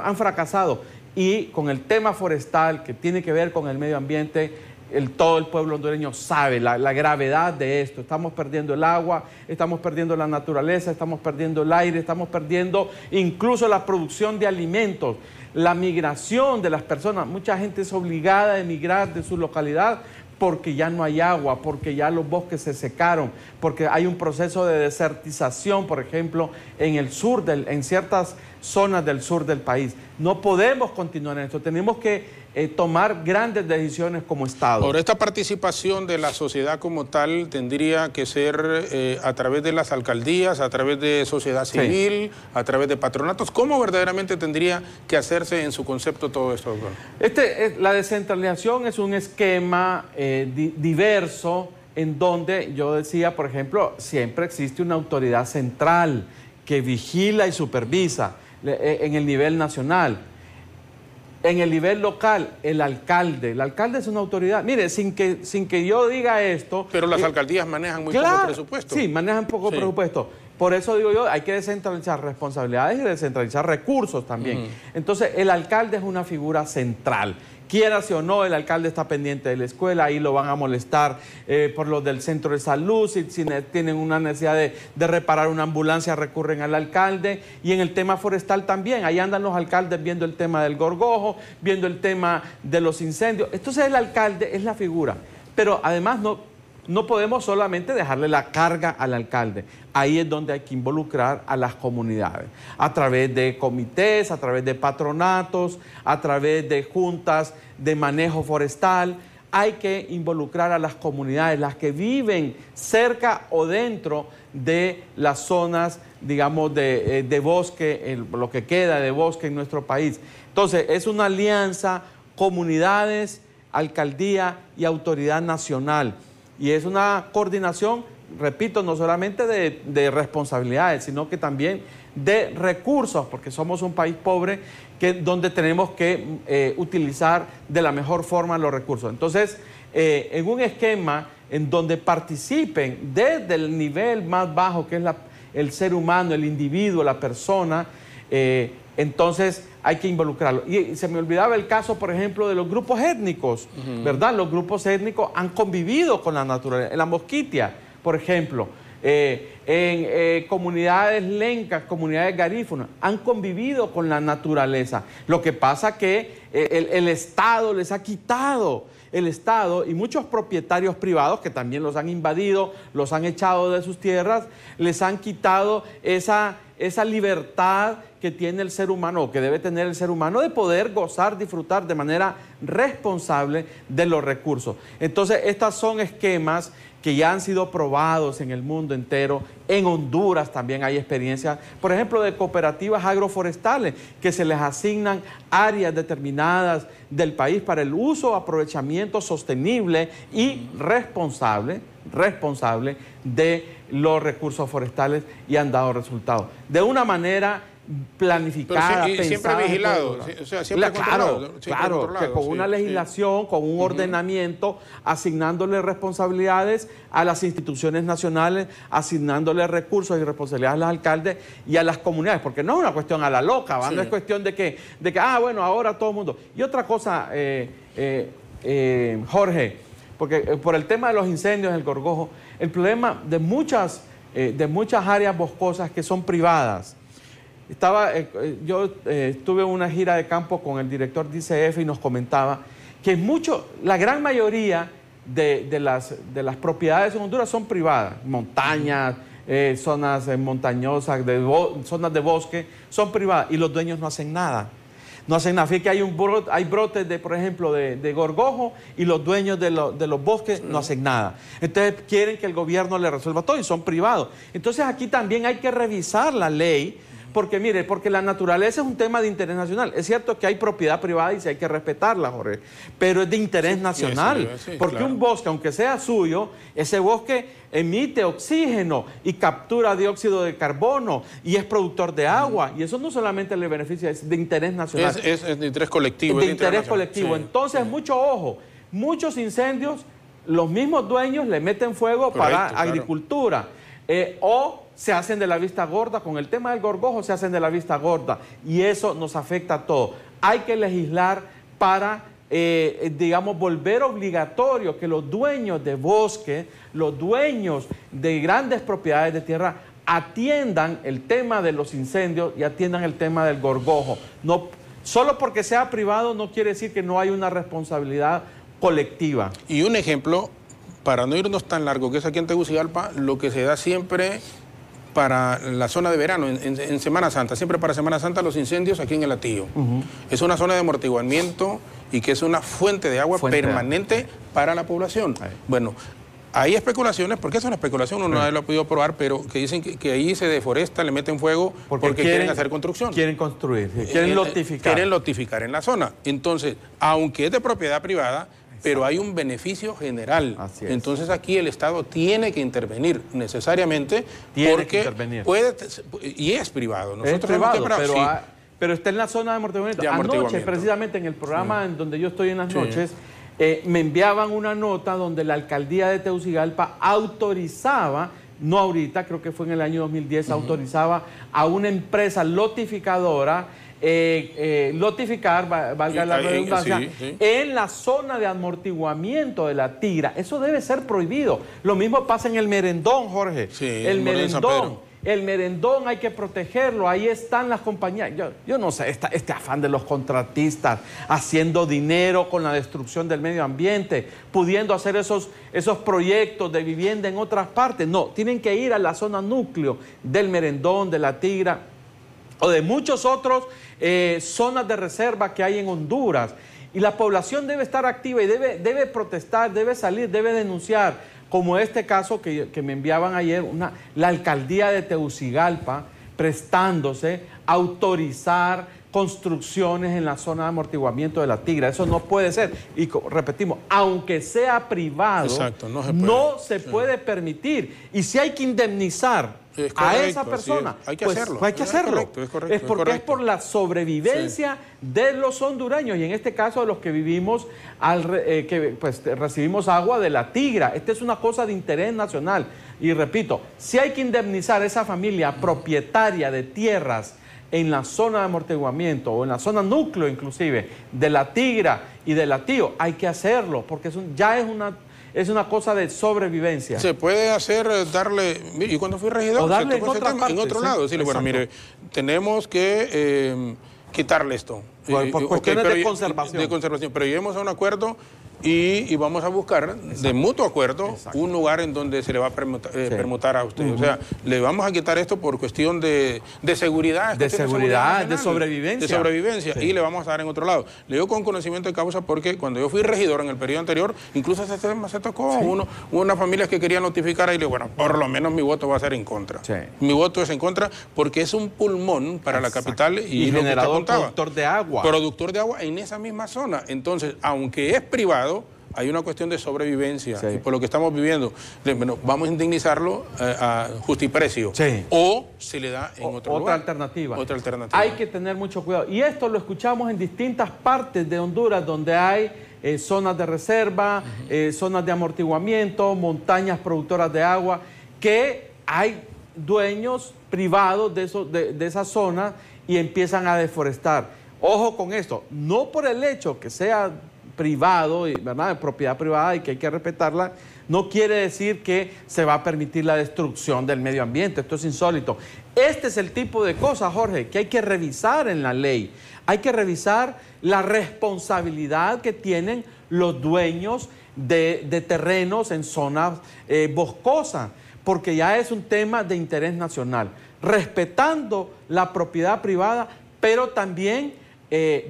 Han fracasado. Y con el tema forestal, que tiene que ver con el medio ambiente, todo el pueblo hondureño sabe la gravedad de esto. Estamos perdiendo el agua, estamos perdiendo la naturaleza, estamos perdiendo el aire, estamos perdiendo incluso la producción de alimentos, la migración de las personas. Mucha gente es obligada a emigrar de su localidad porque ya no hay agua, porque ya los bosques se secaron, porque hay un proceso de desertización, por ejemplo, en ciertas zonas del sur del país. No podemos continuar en esto, tenemos que tomar grandes decisiones como Estado.
Ahora, esta participación de la sociedad como tal tendría que ser a través de las alcaldías, a través de sociedad civil, a través de patronatos. ¿Cómo verdaderamente tendría que hacerse en su concepto todo esto, doctor?
La descentralización es un esquema diverso en donde yo decía, por ejemplo, siempre existe una autoridad central que vigila y supervisa en el nivel nacional. En el nivel local, el alcalde es una autoridad. Mire, sin que yo diga esto...
Pero las alcaldías manejan muy poco presupuesto.
Sí, manejan poco presupuesto. Por eso digo yo, hay que descentralizar responsabilidades y descentralizar recursos también. Entonces, el alcalde es una figura central. Quieras o no, el alcalde está pendiente de la escuela, ahí lo van a molestar por los del centro de salud, si tienen una necesidad de reparar una ambulancia, recurren al alcalde, y en el tema forestal también, ahí andan los alcaldes viendo el tema del gorgojo, viendo el tema de los incendios. Entonces el alcalde es la figura, pero además no podemos solamente dejarle la carga al alcalde. Ahí es donde hay que involucrar a las comunidades, a través de comités, a través de patronatos, a través de juntas de manejo forestal. Hay que involucrar a las comunidades, las que viven cerca o dentro de las zonas, digamos, de bosque, lo que queda de bosque en nuestro país. Entonces, es una alianza, comunidades, alcaldía y autoridad nacional. Y es una coordinación, repito, no solamente de responsabilidades, sino que también de recursos, porque somos un país pobre donde tenemos que utilizar de la mejor forma los recursos. Entonces, en un esquema en donde participen desde el nivel más bajo, que es el ser humano, el individuo, la persona, entonces hay que involucrarlo. Y se me olvidaba el caso, por ejemplo, de los grupos étnicos, ¿verdad? Los grupos étnicos han convivido con la naturaleza. En la Mosquitia, por ejemplo, en comunidades lencas, comunidades garífunas, han convivido con la naturaleza. Lo que pasa que el Estado les ha quitado, el Estado y muchos propietarios privados que también los han invadido, los han echado de sus tierras, les han quitado esa libertad que tiene el ser humano, o que debe tener el ser humano, de poder gozar, disfrutar de manera responsable de los recursos. Entonces, estos son esquemas que ya han sido probados en el mundo entero. En Honduras también hay experiencias, por ejemplo, de cooperativas agroforestales, que se les asignan áreas determinadas del país para el uso, aprovechamiento sostenible y responsable de los recursos forestales, y han dado resultados. De una manera planificada,
pero
pensada,
siempre vigilado, o sea, siempre controlado.
Claro, que con una legislación, con un ordenamiento, asignándole responsabilidades a las instituciones nacionales, asignándole recursos y responsabilidades a los alcaldes y a las comunidades, porque no es una cuestión a la loca, ¿va? No es cuestión de que, bueno, ahora todo el mundo. Y otra cosa, Jorge, porque por el tema de los incendios del Gorgojo, el problema de muchas áreas boscosas que son privadas. Yo tuve una gira de campo con el director de ICF y nos comentaba que la gran mayoría de las propiedades en Honduras son privadas, montañas, zonas montañosas, zonas de bosque, son privadas, y los dueños no hacen nada. No hacen nada. Fíjate que hay brotes, por ejemplo, de gorgojo, y los dueños de los bosques no hacen nada. Entonces quieren que el gobierno le resuelva todo y son privados. Entonces aquí también hay que revisar la ley, porque mire, porque la naturaleza es un tema de interés nacional. Es cierto que hay propiedad privada y sí hay que respetarla, Jorge, pero es de interés nacional, porque claro, un bosque, aunque sea suyo, ese bosque emite oxígeno y captura dióxido de carbono y es productor de agua, y eso no solamente le beneficia, es de interés nacional.
Es de interés colectivo.
Es de interés colectivo. Sí. Entonces, mucho ojo, muchos incendios, los mismos dueños le meten fuego para agricultura, o se hacen de la vista gorda. Con el tema del gorgojo se hacen de la vista gorda, y eso nos afecta a todos. Hay que legislar para, digamos, volver obligatorio que los dueños de bosque, los dueños de grandes propiedades de tierra, atiendan el tema de los incendios y atiendan el tema del gorgojo. No, solo porque sea privado no quiere decir que no hay una responsabilidad colectiva.
Y un ejemplo, para no irnos tan largo, que es aquí en Tegucigalpa, lo que se da siempre para la zona de verano, en Semana Santa, siempre para Semana Santa, los incendios aquí en el Hatillo. Es una zona de amortiguamiento y que es una fuente de agua permanente para la población. Bueno, hay especulaciones, porque es una especulación, uno no lo ha podido probar, pero que dicen que ahí se deforesta, le meten fuego porque quieren hacer construcción.
Quieren construir, quieren lotificar.
Quieren lotificar en la zona. Entonces, aunque es de propiedad privada, pero hay un beneficio general. Entonces aquí el Estado tiene que intervenir necesariamente, porque puede, y es privado. Nosotros
es privado, pero está en la zona de amortiguamiento. Anoche, precisamente en el programa en donde yo estoy en las noches, me enviaban una nota donde la alcaldía de Tegucigalpa autorizaba, no ahorita, creo que fue en el año 2010, autorizaba a una empresa lotificadora lotificar, valga la redundancia, en la zona de amortiguamiento de la Tigra. Eso debe ser prohibido. Lo mismo pasa en el Merendón, Jorge. El Merendón hay que protegerlo. Ahí están las compañías. Yo no sé, este afán de los contratistas haciendo dinero con la destrucción del medio ambiente, pudiendo hacer esos proyectos de vivienda en otras partes. No, tienen que ir a la zona núcleo del Merendón, de la Tigra, o de muchos otros zonas de reserva que hay en Honduras. Y la población debe estar activa y debe protestar, debe salir, debe denunciar, como este caso que me enviaban ayer, la alcaldía de Tegucigalpa prestándose a autorizar construcciones en la zona de amortiguamiento de la Tigra. Eso no puede ser. Y repetimos, aunque sea privado,
exacto,
no se puede permitir. Y si hay que indemnizar a esa persona,
hay que
pues
hacerlo.
hay que hacerlo. Es porque es por la sobrevivencia de los hondureños y en este caso de los que vivimos, pues recibimos agua de la Tigra. Esta es una cosa de interés nacional. Y repito, si hay que indemnizar a esa familia propietaria de tierras en la zona de amortiguamiento o en la zona núcleo inclusive de la Tigra y de la Tío, hay que hacerlo porque ya es una cosa de sobrevivencia.
Se puede hacer, darle, y cuando fui regidor,
o darle
en otro lado, decirle, bueno, mire, tenemos que quitarle esto.
Por cuestiones de conservación.
De conservación, pero lleguemos a un acuerdo y vamos a buscar de mutuo acuerdo un lugar en donde se le va a permutar a usted. O sea, le vamos a quitar esto por cuestión de seguridad.
De seguridad, de sobrevivencia.
De sobrevivencia, y le vamos a dar en otro lado. Le digo con conocimiento de causa porque cuando yo fui regidor en el periodo anterior, incluso ese tema se tocó. Unas familias que querían notificar y le digo, bueno, por lo menos mi voto va a ser en contra. Mi voto es en contra porque es un pulmón para la capital y
generador productor de agua.
Productor de agua en esa misma zona. Entonces, aunque es privado, hay una cuestión de sobrevivencia y por lo que estamos viviendo, bueno, vamos a indemnizarlo a justiprecio o se le da en otro lugar.
Otra alternativa. Hay que tener mucho cuidado y esto lo escuchamos en distintas partes de Honduras donde hay zonas de reserva, zonas de amortiguamiento, montañas productoras de agua, que hay dueños privados de esa zona y empiezan a deforestar. Ojo con esto, no por el hecho que sea privado, ¿verdad?, de propiedad privada y que hay que respetarla, no quiere decir que se va a permitir la destrucción del medio ambiente. Esto es insólito. Este es el tipo de cosas, Jorge, que hay que revisar en la ley. Hay que revisar la responsabilidad que tienen los dueños de terrenos en zonas boscosas, porque ya es un tema de interés nacional, respetando la propiedad privada, pero también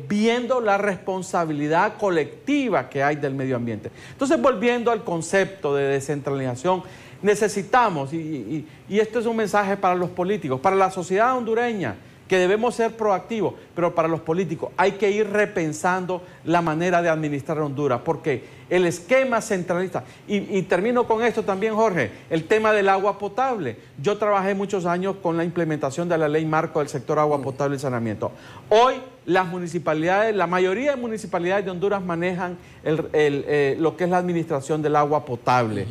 viendo la responsabilidad colectiva que hay del medio ambiente. Entonces, volviendo al concepto de descentralización, necesitamos, y esto es un mensaje para los políticos, para la sociedad hondureña, que debemos ser proactivos, pero para los políticos hay que ir repensando la manera de administrar Honduras, porque el esquema centralista, y termino con esto también, Jorge, el tema del agua potable. Yo trabajé muchos años con la implementación de la ley marco del sector agua potable y saneamiento. Hoy las municipalidades, la mayoría de municipalidades de Honduras manejan lo que es la administración del agua potable.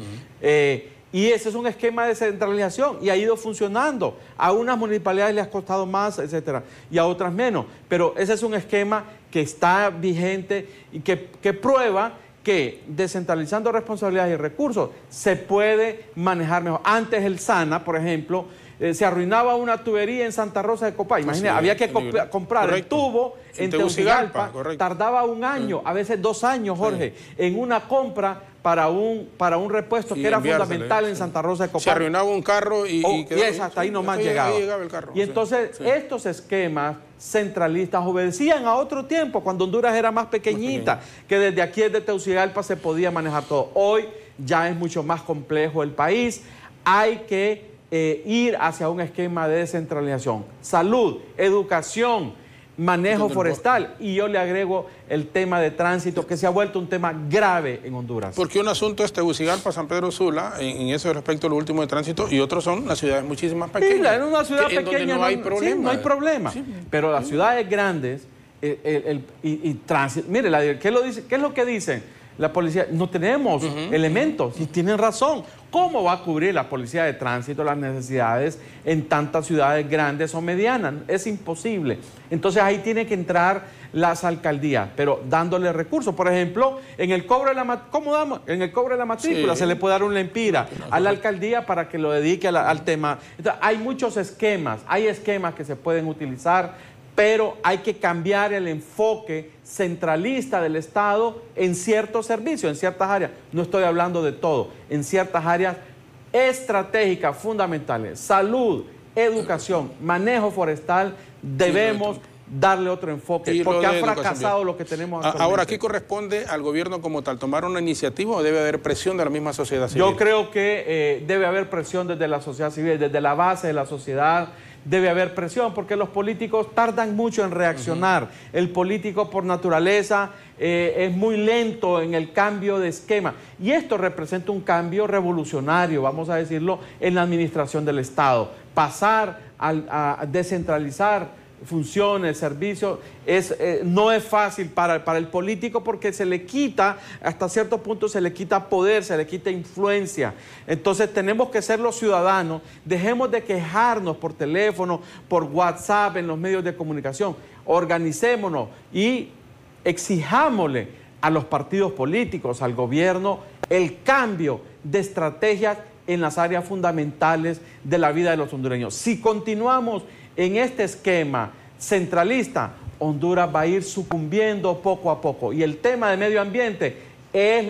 Y ese es un esquema de descentralización y ha ido funcionando. A unas municipalidades les ha costado más, etcétera, y a otras menos. Pero ese es un esquema que está vigente y que prueba que descentralizando responsabilidades y recursos se puede manejar mejor. Antes el SANA, por ejemplo, se arruinaba una tubería en Santa Rosa de Copay. Imagínate, había que comprar el tubo en Tegucigalpa. Tardaba un año, a veces 2 años, Jorge, en una compra para un repuesto que era fundamental en Santa Rosa de Copay.
Se arruinaba un carro y
hasta ahí nomás llegaba.
El carro.
Y entonces estos esquemas centralistas obedecían a otro tiempo, cuando Honduras era más pequeñita, que desde aquí, desde Tegucigalpa, se podía manejar todo. Hoy ya es mucho más complejo el país. Hay que ir hacia un esquema de descentralización. Salud, educación, manejo forestal, y yo le agrego el tema de tránsito, que se ha vuelto un tema grave en Honduras.
Porque un asunto es Tegucigalpa, San Pedro Sula, en ese respecto a lo último de tránsito, y otros son las ciudades muchísimas pequeñas.
En una ciudad pequeña
no hay problema.
Sí, no hay problema. Sí. Pero las ciudades grandes y tránsito. Mire, ¿qué es lo que dicen? La policía, no tenemos elementos, y tienen razón. ¿Cómo va a cubrir la policía de tránsito las necesidades en tantas ciudades grandes o medianas? Es imposible. Entonces ahí tiene que entrar las alcaldías, pero dándole recursos. Por ejemplo, en el cobro de la en el cobro de la matrícula se le puede dar un lempira a la alcaldía para que lo dedique al tema. Entonces, hay muchos esquemas, hay esquemas que se pueden utilizar, pero hay que cambiar el enfoque centralista del Estado en ciertos servicios, en ciertas áreas. No estoy hablando de todo, en ciertas áreas estratégicas, fundamentales. Salud, educación, manejo forestal, debemos darle otro enfoque, porque ha fracasado lo que tenemos actualmente.
Ahora, ¿aquí corresponde al gobierno como tal tomar una iniciativa o debe haber presión de la misma sociedad civil?
Yo creo que debe haber presión desde la sociedad civil, desde la base de la sociedad, debe haber presión, porque los políticos tardan mucho en reaccionar. El político por naturaleza es muy lento en el cambio de esquema. Y esto representa un cambio revolucionario, vamos a decirlo, en la administración del Estado. Pasar a descentralizar funciones, servicios, no es fácil para el político, porque se le quita, hasta cierto punto se le quita poder, se le quita influencia. Entonces tenemos que ser los ciudadanos, dejemos de quejarnos por teléfono, por WhatsApp, en los medios de comunicación, organicémonos y exijámosle a los partidos políticos, al gobierno, el cambio de estrategias en las áreas fundamentales de la vida de los hondureños. Si continuamos en este esquema centralista, Honduras va a ir sucumbiendo poco a poco. Y el tema de medio ambiente es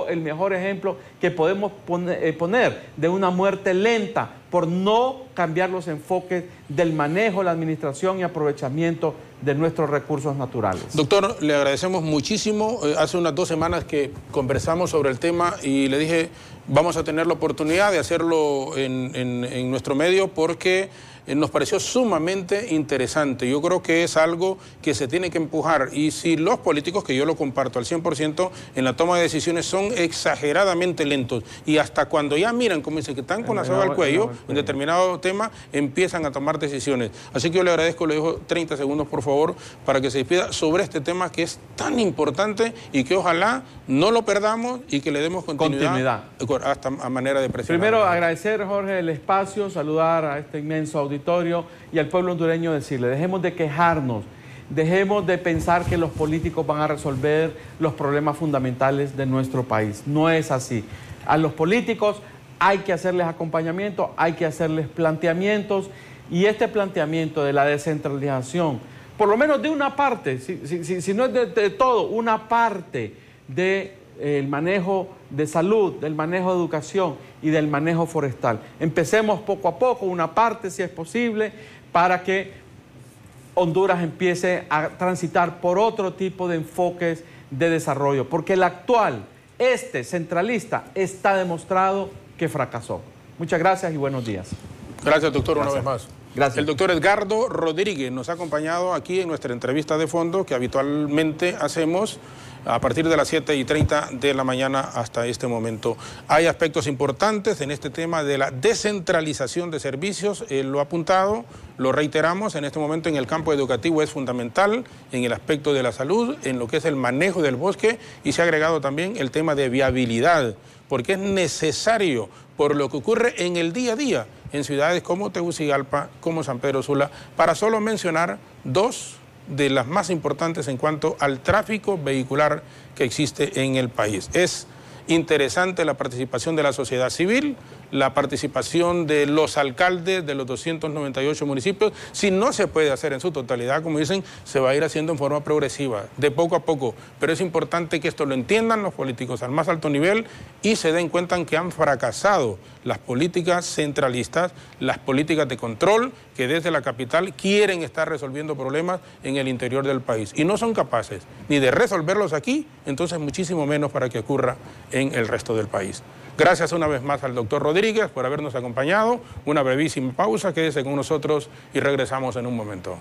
el mejor ejemplo que podemos poner de una muerte lenta por no cambiar los enfoques del manejo, la administración y aprovechamiento de nuestros recursos naturales.
Doctor, le agradecemos muchísimo. Hace unas 2 semanas que conversamos sobre el tema y le dije, vamos a tener la oportunidad de hacerlo en nuestro medio, porque nos pareció sumamente interesante. Yo creo que es algo que se tiene que empujar, y si los políticos, que yo lo comparto al 100%, en la toma de decisiones son exageradamente lentos, y hasta cuando ya miran, como dicen, que están con la soga al cuello en determinado tema, empiezan a tomar decisiones. Así que yo le agradezco, le dejo 30 segundos por favor para que se despida sobre este tema que es tan importante y que ojalá no lo perdamos y que le demos continuidad. Hasta a manera de presión.
Primero agradecer, Jorge, el espacio, saludar a este inmenso auditorio y al pueblo hondureño, decirle, dejemos de quejarnos, dejemos de pensar que los políticos van a resolver los problemas fundamentales de nuestro país. No es así. A los políticos hay que hacerles acompañamiento, hay que hacerles planteamientos, y este planteamiento de la descentralización, por lo menos de una parte, si no es de todo, una parte del manejo de salud, del manejo de educación y del manejo forestal. Empecemos poco a poco, una parte si es posible, para que Honduras empiece a transitar por otro tipo de enfoques de desarrollo, porque el actual, centralista, está demostrado que fracasó. Muchas gracias y buenos días.
Gracias, doctor, una vez más.
Gracias.
El doctor Edgardo Rodríguez nos ha acompañado aquí en nuestra entrevista de fondo que habitualmente hacemos a partir de las 7:30 de la mañana hasta este momento. Hay aspectos importantes en este tema de la descentralización de servicios. Él lo ha apuntado, lo reiteramos, en este momento en el campo educativo es fundamental, en el aspecto de la salud, en lo que es el manejo del bosque, y se ha agregado también el tema de viabilidad, porque es necesario por lo que ocurre en el día a día en ciudades como Tegucigalpa, como San Pedro Sula, para solo mencionar 2 de las más importantes en cuanto al tráfico vehicular que existe en el país. Es interesante la participación de la sociedad civil, la participación de los alcaldes de los 298 municipios. Si no se puede hacer en su totalidad, como dicen, se va a ir haciendo en forma progresiva, de poco a poco. Pero es importante que esto lo entiendan los políticos al más alto nivel y se den cuenta que han fracasado las políticas centralistas, las políticas de control que desde la capital quieren estar resolviendo problemas en el interior del país. Y no son capaces ni de resolverlos aquí, entonces muchísimo menos para que ocurra en el resto del país. Gracias una vez más al doctor Rodríguez por habernos acompañado. Una brevísima pausa, quédese con nosotros y regresamos en un momento.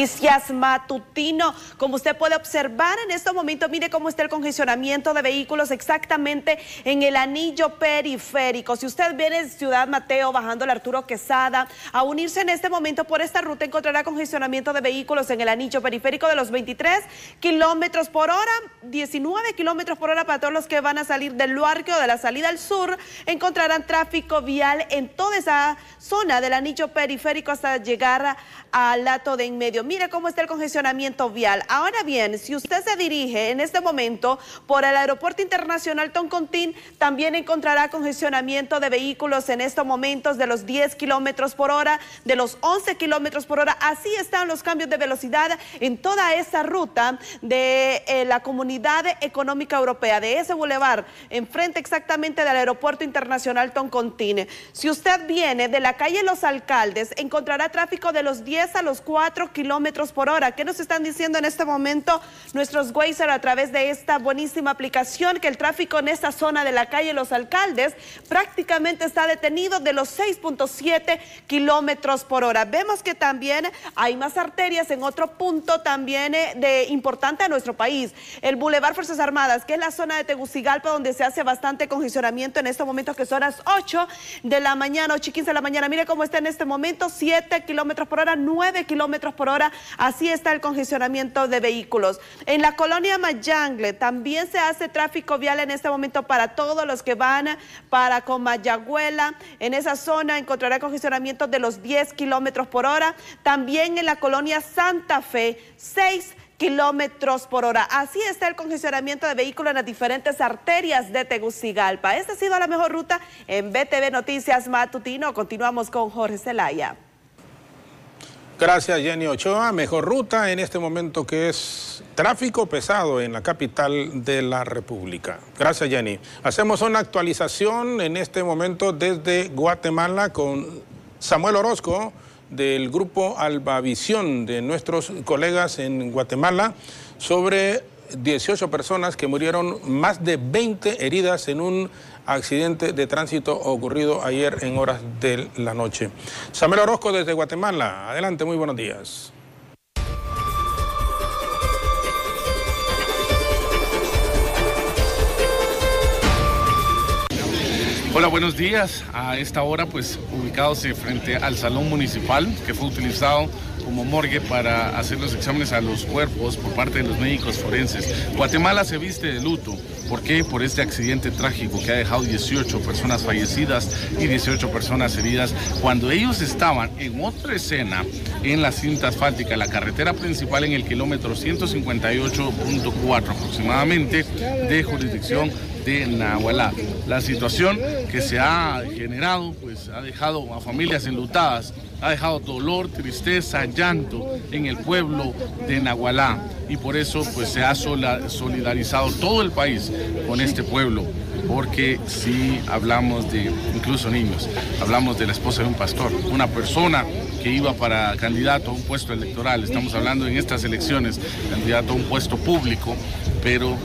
Noticias Matutino. Como usted puede observar en este momento, mire cómo está el congestionamiento de vehículos exactamente en el anillo periférico. Si usted viene de Ciudad Mateo bajando el Arturo Quesada a unirse en este momento por esta ruta, encontrará congestionamiento de vehículos en el anillo periférico de los 23 kilómetros por hora, 19 kilómetros por hora para todos los que van a salir del Luarque o de la salida al sur. Encontrarán tráfico vial en toda esa zona del anillo periférico hasta llegar al lato de en medio. Mire cómo cómo está el congestionamiento vial. Ahora bien, si usted se dirige en este momento por el Aeropuerto Internacional Toncontín, también encontrará congestionamiento de vehículos en estos momentos de los 10 kilómetros por hora, de los 11 kilómetros por hora. Así están los cambios de velocidad en toda esa ruta de la Comunidad Económica Europea, de ese bulevar, enfrente exactamente del Aeropuerto Internacional Toncontín. Si usted viene de la calle Los Alcaldes, encontrará tráfico de los 10 a los 4 kilómetros por hora. ¿Qué nos están diciendo en este momento nuestros Wazer a través de esta buenísima aplicación? Que el tráfico en esta zona de la calle Los Alcaldes prácticamente está detenido de los 6.7 kilómetros por hora. Vemos que también hay más arterias en otro punto también importante a nuestro país. El Boulevard Fuerzas Armadas, que es la zona de Tegucigalpa, donde se hace bastante congestionamiento en estos momentos, que son las 8 de la mañana, 8:15 de la mañana. Mire cómo está en este momento, 7 kilómetros por hora, 9 kilómetros por hora. Así está el congestionamiento de vehículos. En la colonia Mayangle también se hace tráfico vial en este momento para todos los que van para Comayagüela. En esa zona encontrará congestionamiento de los 10 kilómetros por hora. También en la colonia Santa Fe, 6 kilómetros por hora. Así está el congestionamiento de vehículos en las diferentes arterias de Tegucigalpa. Esta ha sido la mejor ruta en BTV Noticias Matutino. Continuamos con Jorge Zelaya.
Gracias, Jenny Ochoa. Mejor ruta en este momento, que es tráfico pesado en la capital de la República. Gracias, Jenny. Hacemos una actualización en este momento desde Guatemala con Samuel Orozco, del grupo Albavisión, de nuestros colegas en Guatemala, sobre 18 personas que murieron, más de 20 heridas en un accidente de tránsito ocurrido ayer en horas de la noche. Samuel Orozco desde Guatemala. Adelante, muy buenos días.
Hola, buenos días. A esta hora, pues, ubicados frente al Salón Municipal, que fue utilizado como morgue para hacer los exámenes a los cuerpos por parte de los médicos forenses. Guatemala se viste de luto. ¿Por qué? Por este accidente trágico que ha dejado 18 personas fallecidas y 18 personas heridas, cuando ellos estaban en otra escena en la cinta asfáltica, la carretera principal, en el kilómetro 158.4 aproximadamente, de jurisdicción de Nahualá. La situación que se ha generado, pues, ha dejado a familias enlutadas, ha dejado dolor, tristeza, llanto en el pueblo de Nahualá, y por eso, pues, se ha solidarizado todo el país con este pueblo, porque si hablamos de incluso niños, hablamos de la esposa de un pastor, una persona que iba para candidato a un puesto electoral. Estamos hablando en estas elecciones, candidato a un puesto público, pero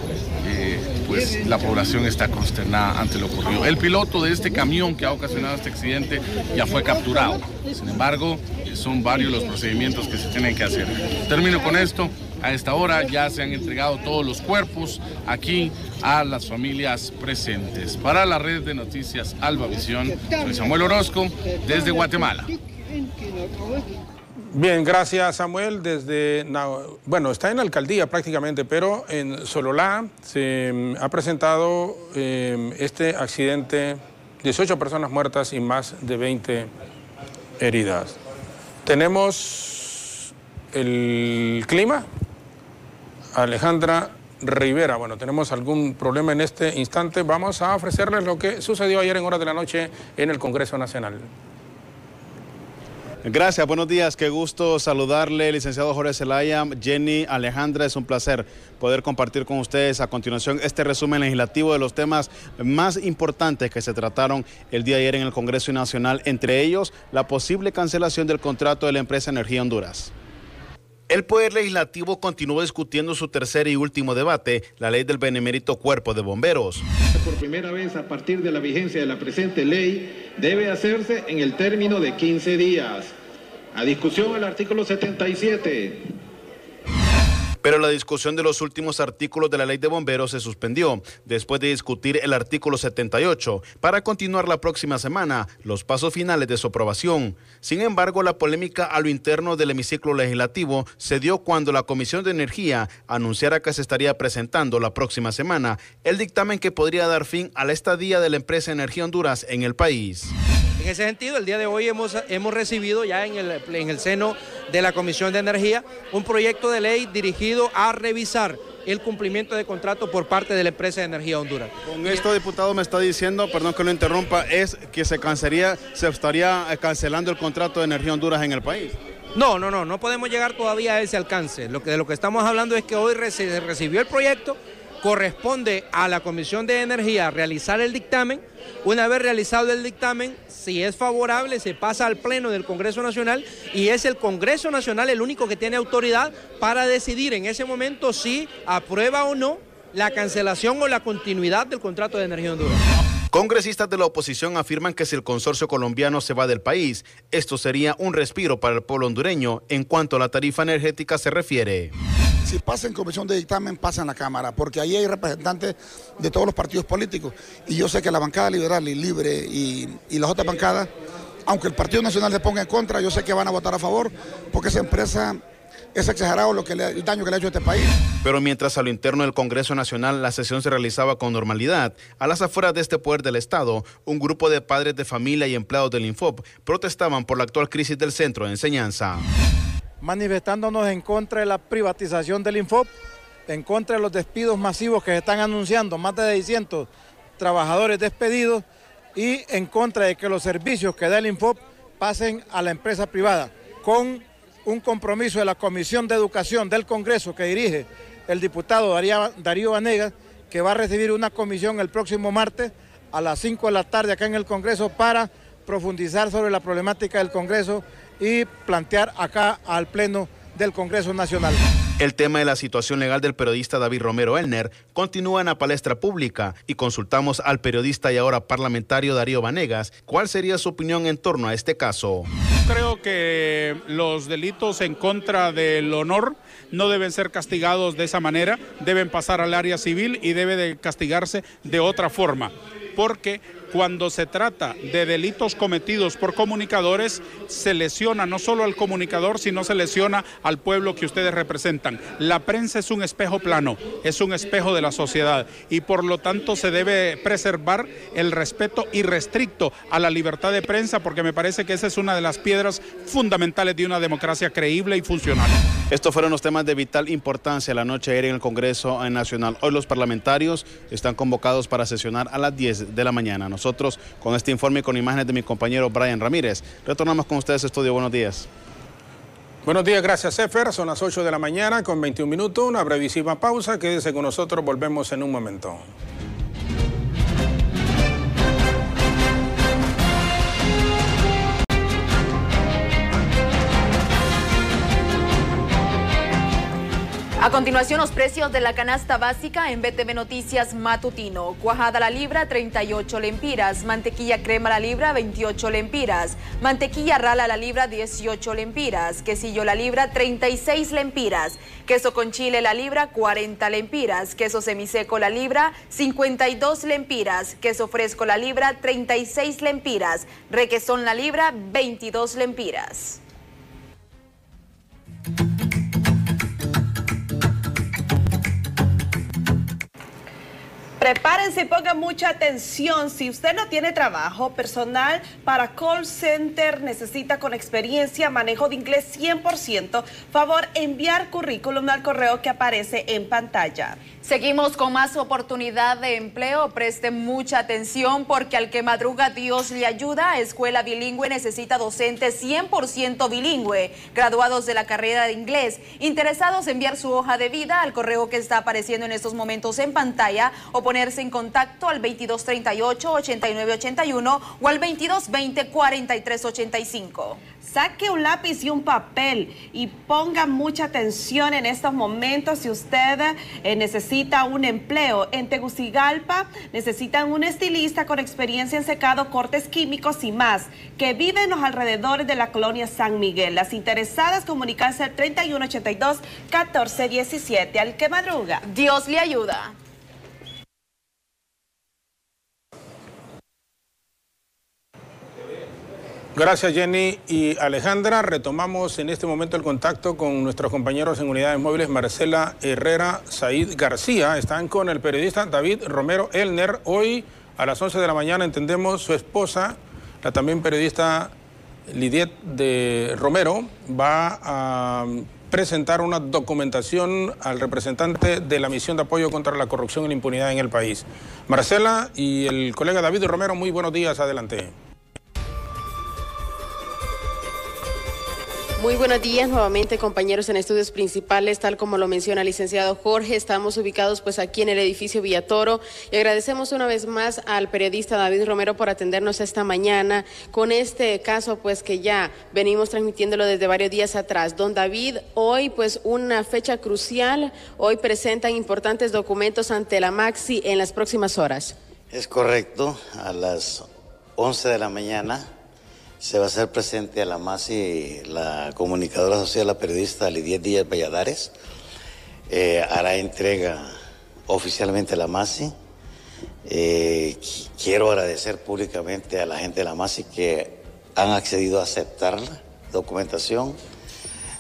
pues la población está consternada ante lo ocurrido. El piloto de este camión que ha ocasionado este accidente ya fue capturado. Sin embargo, son varios los procedimientos que se tienen que hacer. Termino con esto. A esta hora ya se han entregado todos los cuerpos aquí a las familias presentes. Para la red de noticias Albavisión, soy Samuel Orozco desde Guatemala.
Bien, gracias, Samuel. Bueno, está en la alcaldía prácticamente, pero en Sololá se ha presentado este accidente, 18 personas muertas y más de 20 heridas. Tenemos el clima. Alejandra Rivera, bueno, tenemos algún problema en este instante. Vamos a ofrecerles lo que sucedió ayer en horas de la noche en el Congreso Nacional.
Gracias, buenos días, qué gusto saludarle, licenciado Jorge Zelaya. Jenny, Alejandra, es un placer poder compartir con ustedes a continuación este resumen legislativo de los temas más importantes que se trataron el día de ayer en el Congreso Nacional, entre ellos la posible cancelación del contrato de la empresa Energía Honduras. El Poder Legislativo continuó discutiendo su tercer y último debate, la ley del benemérito Cuerpo de Bomberos.
Por primera vez, a partir de la vigencia de la presente ley, debe hacerse en el término de 15 días. A discusión el artículo 77.
Pero la discusión de los últimos artículos de la ley de bomberos se suspendió después de discutir el artículo 78 para continuar la próxima semana los pasos finales de su aprobación. Sin embargo, la polémica a lo interno del hemiciclo legislativo se dio cuando la Comisión de Energía anunciara que se estaría presentando la próxima semana el dictamen que podría dar fin a la estadía de la empresa Energía Honduras en el país.
En
en ese sentido, el día de hoy hemos recibido ya en el seno de la Comisión de Energía un proyecto de ley dirigido a revisar el cumplimiento de contrato por parte de la empresa de energía Honduras.
Con esto, diputado, me está diciendo, perdón que lo interrumpa, es que se estaría cancelando el contrato de energía Honduras en el país.
No podemos llegar todavía a ese alcance. De lo que estamos hablando es que hoy se recibió el proyecto, corresponde a la Comisión de Energía realizar el dictamen. Una vez realizado el dictamen, si es favorable, se pasa al Pleno del Congreso Nacional y es el Congreso Nacional el único que tiene autoridad para decidir en ese momento si aprueba o no la cancelación o la continuidad del contrato de energía Honduras.
Congresistas de la oposición afirman que si el consorcio colombiano se va del país, esto sería un respiro para el pueblo hondureño en cuanto a la tarifa energética se refiere.
Si pasa en comisión de dictamen, pasa en la Cámara, porque ahí hay representantes de todos los partidos políticos. Y yo sé que la bancada liberal y libre y las otras bancadas, aunque el Partido Nacional se ponga en contra, yo sé que van a votar a favor, porque esa empresa es exagerado el daño que le ha hecho a este país.
Pero mientras a lo interno del Congreso Nacional la sesión se realizaba con normalidad, a las afueras de este poder del Estado, un grupo de padres de familia y empleados del Infop protestaban por la actual crisis del centro de enseñanza.
Manifestándonos en contra de la privatización del Infop, en contra de los despidos masivos que se están anunciando, más de 600 trabajadores despedidos, y en contra de que los servicios que da el Infop pasen a la empresa privada, con un compromiso de la Comisión de Educación del Congreso que dirige el diputado Darío Vanegas, que va a recibir una comisión el próximo martes a las 5 de la tarde acá en el Congreso para profundizar sobre la problemática del Congreso y plantear acá al Pleno del Congreso Nacional.
El tema de la situación legal del periodista David Romero Elner continúa en la palestra pública y consultamos al periodista y ahora parlamentario Darío Vanegas cuál sería su opinión en torno a este caso.
Creo que los delitos en contra del honor no deben ser castigados de esa manera, deben pasar al área civil y debe de castigarse de otra forma, porque cuando se trata de delitos cometidos por comunicadores, se lesiona no solo al comunicador, sino se lesiona al pueblo que ustedes representan. La prensa es un espejo plano, es un espejo de la sociedad y por lo tanto se debe preservar el respeto irrestricto a la libertad de prensa, porque me parece que esa es una de las piedras fundamentales de una democracia creíble y funcional.
Estos fueron los temas de vital importancia la noche ayer en el Congreso Nacional. Hoy los parlamentarios están convocados para sesionar a las 10 de la mañana. Nosotros, con este informe y con imágenes de mi compañero Brian Ramírez, retornamos con ustedes a estudio. Buenos días.
Buenos días, gracias, Sefer. Son las 8 de la mañana con 21 minutos. Una brevísima pausa. Quédese con nosotros. Volvemos en un momento.
A continuación, los precios de la canasta básica en BTV Noticias Matutino. Cuajada la libra, 38 lempiras. Mantequilla crema la libra, 28 lempiras. Mantequilla rala la libra, 18 lempiras. Quesillo la libra, 36 lempiras. Queso con chile la libra, 40 lempiras. Queso semiseco la libra, 52 lempiras. Queso fresco la libra, 36 lempiras. Requesón la libra, 22 lempiras.
Prepárense y pongan mucha atención. Si usted no tiene trabajo, personal para call center necesita con experiencia, manejo de inglés 100%, favor enviar currículum al correo que aparece en pantalla.
Seguimos con más oportunidad de empleo. Presten mucha atención porque al que madruga Dios le ayuda. Escuela Bilingüe necesita docentes 100% bilingüe, graduados de la carrera de inglés, interesados en enviar su hoja de vida al correo que está apareciendo en estos momentos en pantalla o ponerse en contacto al 2238-8981 o al 2220-4385.
Saque un lápiz y un papel y ponga mucha atención en estos momentos. Si usted necesita un empleo en Tegucigalpa, necesitan un estilista con experiencia en secado, cortes químicos y más, que vive en los alrededores de la colonia San Miguel. Las interesadas, comunicarse al 3182-1417. Al que madruga,
Dios le ayuda.
Gracias, Jenny y Alejandra. Retomamos en este momento el contacto con nuestros compañeros en unidades móviles Marcela Herrera, Said García. Están con el periodista David Romero Elner. Hoy a las 11 de la mañana, entendemos, su esposa, La también periodista Lidiet de Romero va a presentar una documentación al representante de la misión de apoyo contra la corrupción y la impunidad en el país. Marcela y el colega David Romero, muy buenos días, adelante.
Muy buenos días nuevamente, compañeros en estudios principales. Tal como lo menciona el licenciado Jorge, estamos ubicados pues aquí en el edificio Villatoro y agradecemos una vez más al periodista David Romero por atendernos esta mañana con este caso pues que ya venimos transmitiéndolo desde varios días atrás. Don David, hoy pues una fecha crucial, hoy presentan importantes documentos ante la Maxi en las próximas horas.
Es correcto, a las 11 de la mañana se va a hacer presente a la MASI la comunicadora social, la periodista Lidiet Díaz Valladares. Hará entrega oficialmente a la MASI. Quiero agradecer públicamente a la gente de la MASI que han accedido a aceptar la documentación.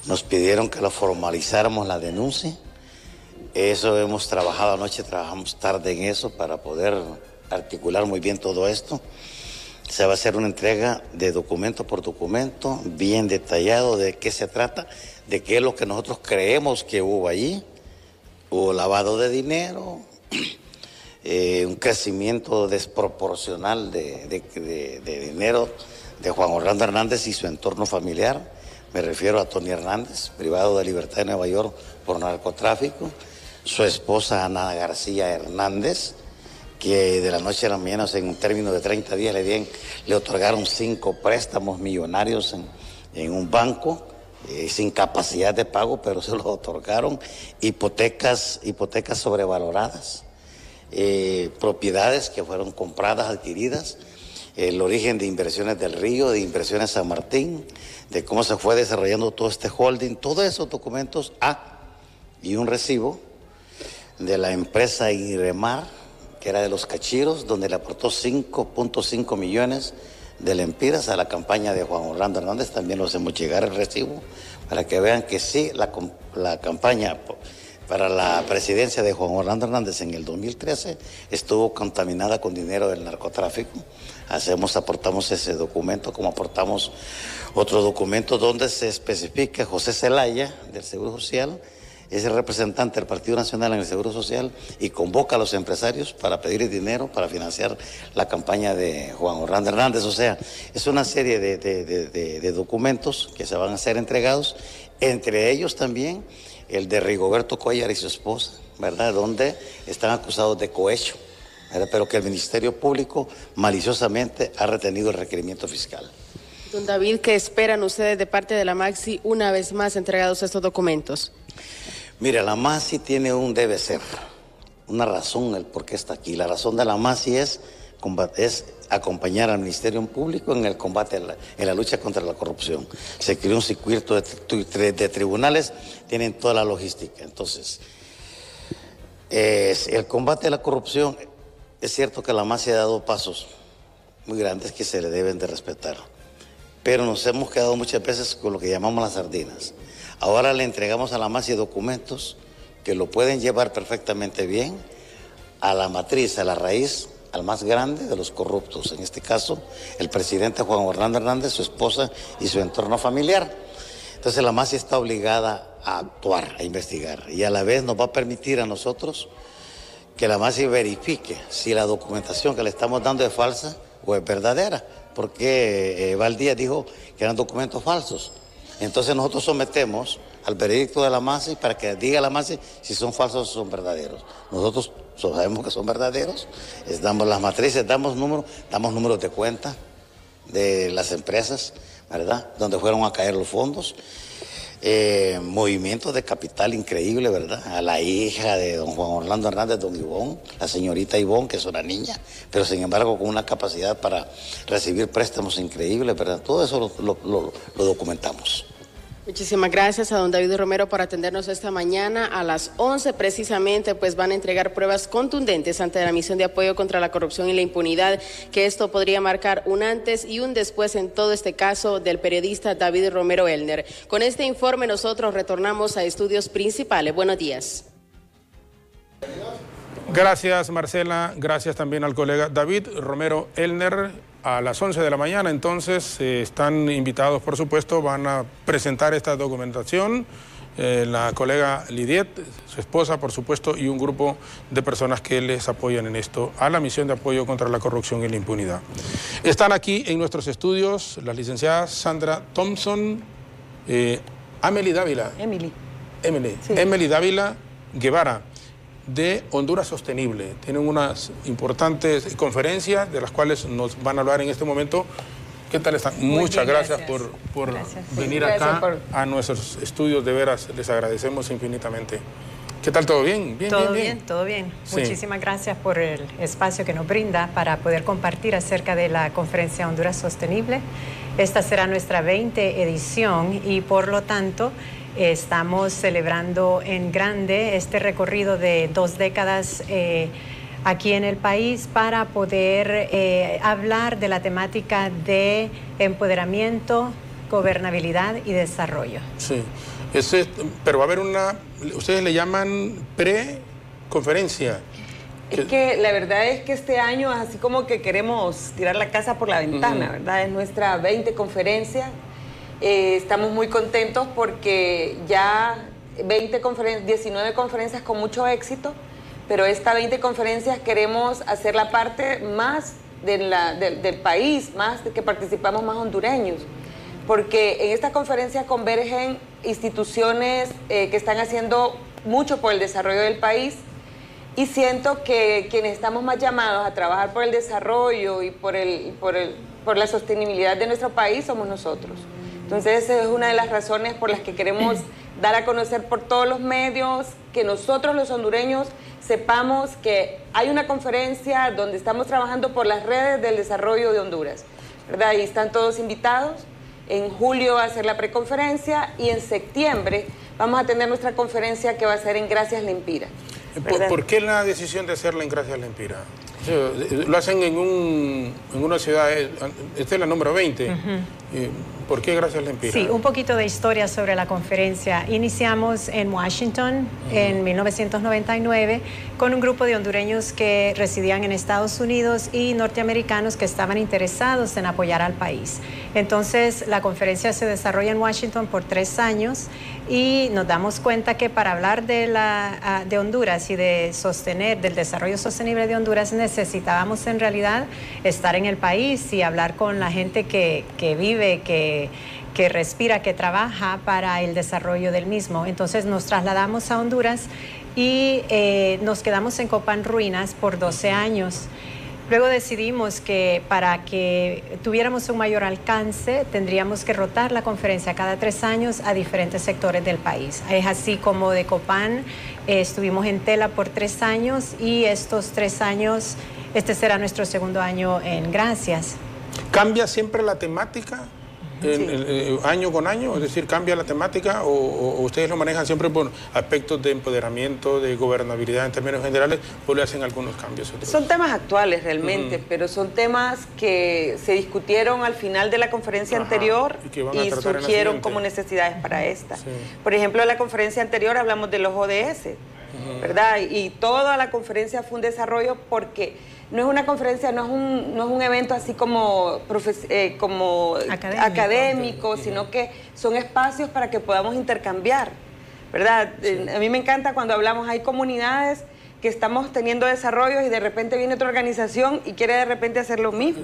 Nos pidieron que lo formalizáramos la denuncia. Eso hemos trabajado anoche, trabajamos tarde en eso para poder articular muy bien todo esto. Se va a hacer una entrega de documento por documento, bien detallado de qué se trata, de qué es lo que nosotros creemos que hubo allí. Hubo lavado de dinero, un crecimiento desproporcional de dinero de Juan Orlando Hernández y su entorno familiar. Me refiero a Tony Hernández, privado de libertad de Nueva York por narcotráfico, su esposa Ana García Hernández, que de la noche a la mañana, o sea, en un término de 30 días, le otorgaron 5 préstamos millonarios en un banco, sin capacidad de pago, pero se los otorgaron, hipotecas sobrevaloradas, propiedades que fueron compradas, adquiridas, el origen de Inversiones del Río, de Inversiones San Martín, de cómo se fue desarrollando todo este holding, todos esos documentos, y un recibo de la empresa Iremar, que era de los Cachiros, donde le aportó 5.5 millones de lempiras a la campaña de Juan Orlando Hernández. También los hemos llegar el recibo para que vean que sí, la campaña para la presidencia de Juan Orlando Hernández en el 2013 estuvo contaminada con dinero del narcotráfico. Aportamos ese documento, como aportamos otro documento donde se especifica José Zelaya, del Seguro Social, es el representante del Partido Nacional en el Seguro Social y convoca a los empresarios para pedir dinero para financiar la campaña de Juan Orlando Hernández. O sea, es una serie de documentos que se van a ser entregados, entre ellos también el de Rigoberto Cuellar y su esposa, ¿verdad?, donde están acusados de cohecho, ¿verdad?, pero que el Ministerio Público maliciosamente ha retenido el requerimiento fiscal.
Don David, ¿qué esperan ustedes de parte de la Maxi una vez más entregados estos documentos?
Mira, la MASI tiene un debe ser, una razón el por qué está aquí. La razón de la MASI es acompañar al Ministerio Público en el combate, en la lucha contra la corrupción. Se creó un circuito de tribunales, tienen toda la logística. Entonces, el combate a la corrupción, es cierto que la MASI ha dado pasos muy grandes que se le deben de respetar, pero nos hemos quedado muchas veces con lo que llamamos las sardinas. Ahora le entregamos a la MASI documentos que lo pueden llevar perfectamente bien a la matriz, a la raíz, al más grande de los corruptos. En este caso, el presidente Juan Orlando Hernández, su esposa y su entorno familiar. Entonces la MASI está obligada a actuar, a investigar, y a la vez nos va a permitir a nosotros que la MASI verifique si la documentación que le estamos dando es falsa o es verdadera, porque Valdía dijo que eran documentos falsos. Entonces nosotros sometemos al veredicto de la MASI para que diga la MASI si son falsos o son verdaderos. Nosotros sabemos que son verdaderos, damos las matrices, damos números de cuenta de las empresas, ¿verdad?, donde fueron a caer los fondos. Movimientos de capital increíble, ¿verdad?, a la hija de don Juan Orlando Hernández, don Ivón, la señorita Ivón, que es una niña, pero sin embargo con una capacidad para recibir préstamos increíbles, ¿verdad? Todo eso lo documentamos.
Muchísimas gracias a don David Romero por atendernos esta mañana. A las 11 precisamente pues van a entregar pruebas contundentes ante la misión de apoyo contra la corrupción y la impunidad, que esto podría marcar un antes y un después en todo este caso del periodista David Romero Elner. Con este informe nosotros retornamos a estudios principales. Buenos días.
Gracias, Marcela. Gracias también al colega David Romero Elner. a las 11 de la mañana, entonces están invitados, por supuesto, van a presentar esta documentación. La colega Lidiet, su esposa, por supuesto, y un grupo de personas que les apoyan en esto, a la misión de apoyo contra la corrupción y la impunidad. Están aquí en nuestros estudios las licenciadas Sandra Thompson, Emily Dávila. Emily Dávila Guevara, de Honduras Sostenible. Tienen unas importantes conferencias de las cuales nos van a hablar en este momento. ¿Qué tal están? Muchas gracias por venir acá a nuestros estudios, de veras, les agradecemos infinitamente. ¿Qué tal? ¿Todo bien?
Todo bien. Sí. Muchísimas gracias por el espacio que nos brinda para poder compartir acerca de la conferencia Honduras Sostenible. Esta será nuestra 20ª edición y por lo tanto estamos celebrando en grande este recorrido de 2 décadas aquí en el país para poder hablar de la temática de empoderamiento, gobernabilidad y desarrollo.
Sí, pero va a haber ustedes le llaman pre-conferencia.
Es que la verdad es que este año es así como que queremos tirar la casa por la ventana, ¿verdad? Es nuestra 20 conferencia. Estamos muy contentos porque ya 19 conferencias con mucho éxito. Pero esta 20 conferencias queremos hacer la parte más del país, más de que participamos más hondureños. Porque en esta conferencia convergen instituciones que están haciendo mucho por el desarrollo del país y siento que quienes estamos más llamados a trabajar por el desarrollo y por la sostenibilidad de nuestro país somos nosotros. Entonces esa es una de las razones por las que queremos dar a conocer por todos los medios, que nosotros los hondureños sepamos que hay una conferencia donde estamos trabajando por las redes del desarrollo de Honduras, ¿verdad? Y están todos invitados. En julio va a ser la preconferencia y en septiembre vamos a tener nuestra conferencia que va a ser en Gracias Lempira.
¿Por qué la decisión de hacerla en Gracias Lempira? Lo hacen en una ciudad, esta es la número 20. ¿Por qué Gracias Lempira?
Sí, un poquito de historia sobre la conferencia. Iniciamos en Washington en 1999 con un grupo de hondureños que residían en Estados Unidos y norteamericanos que estaban interesados en apoyar al país. Entonces, la conferencia se desarrolla en Washington por 3 años y nos damos cuenta que para hablar de Honduras y de del desarrollo sostenible de Honduras necesitábamos en realidad estar en el país y hablar con la gente que vive, que respira, que trabaja para el desarrollo del mismo. Entonces nos trasladamos a Honduras y nos quedamos en Copán Ruinas por 12 años. Luego decidimos que para que tuviéramos un mayor alcance tendríamos que rotar la conferencia cada 3 años a diferentes sectores del país. Es así como de Copán estuvimos en Tela por 3 años y estos 3 años, este será nuestro 2º año en Gracias.
¿Cambia siempre la temática? Año con año, es decir, cambia la temática o ustedes lo manejan siempre por aspectos de empoderamiento, de gobernabilidad en términos generales, o le hacen algunos cambios?
Son temas actuales realmente, pero son temas que se discutieron al final de la conferencia anterior y surgieron como necesidades para esta. Por ejemplo, en la conferencia anterior hablamos de los ODS, ¿verdad? Y toda la conferencia fue un desarrollo porque no es una conferencia, no es un evento así como académico, sino que son espacios para que podamos intercambiar, ¿verdad? A mí me encanta cuando hablamos, hay comunidades que estamos teniendo desarrollos y de repente viene otra organización y quiere de repente hacer lo mismo,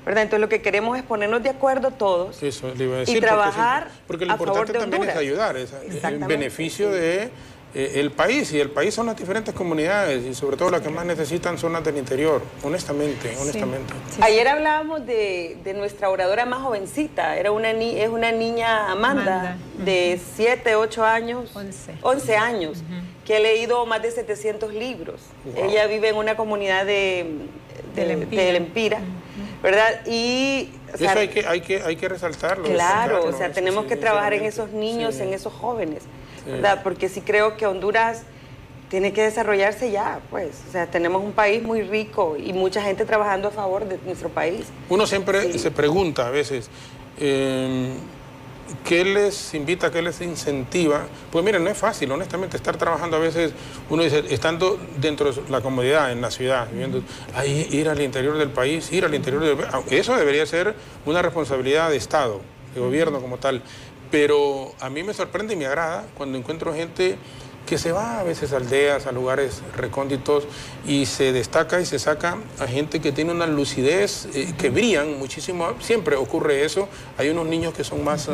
¿verdad? Entonces lo que queremos es ponernos de acuerdo todos y trabajar
porque lo importante también es ayudar, es el beneficio de el país, y el país son las diferentes comunidades y sobre todo las que más necesitan son las del interior, honestamente.
Ayer hablábamos de nuestra oradora más jovencita, es una niña Amanda. De 7, 8 años, 11 años, que ha leído más de 700 libros. Ella vive en una comunidad de Lempira, ¿verdad? Y o sea,
eso hay que resaltarlo.
Claro, o sea, tenemos que trabajar en esos niños, en esos jóvenes, ¿verdad? Porque sí creo que Honduras tiene que desarrollarse ya, pues. O sea, tenemos un país muy rico y mucha gente trabajando a favor de nuestro país.
Uno siempre se pregunta a veces, ¿qué les invita, qué les incentiva? Pues miren, no es fácil, honestamente, estar trabajando a veces, uno dice, estando dentro de la comodidad, en la ciudad, viviendo, ahí, ir al interior del país, eso debería ser una responsabilidad de Estado, de gobierno como tal, pero a mí me sorprende y me agrada cuando encuentro gente que se va a veces a aldeas, a lugares recónditos y se destaca y se saca a gente que tiene una lucidez, que brillan muchísimo. Siempre ocurre eso. Hay unos niños que son más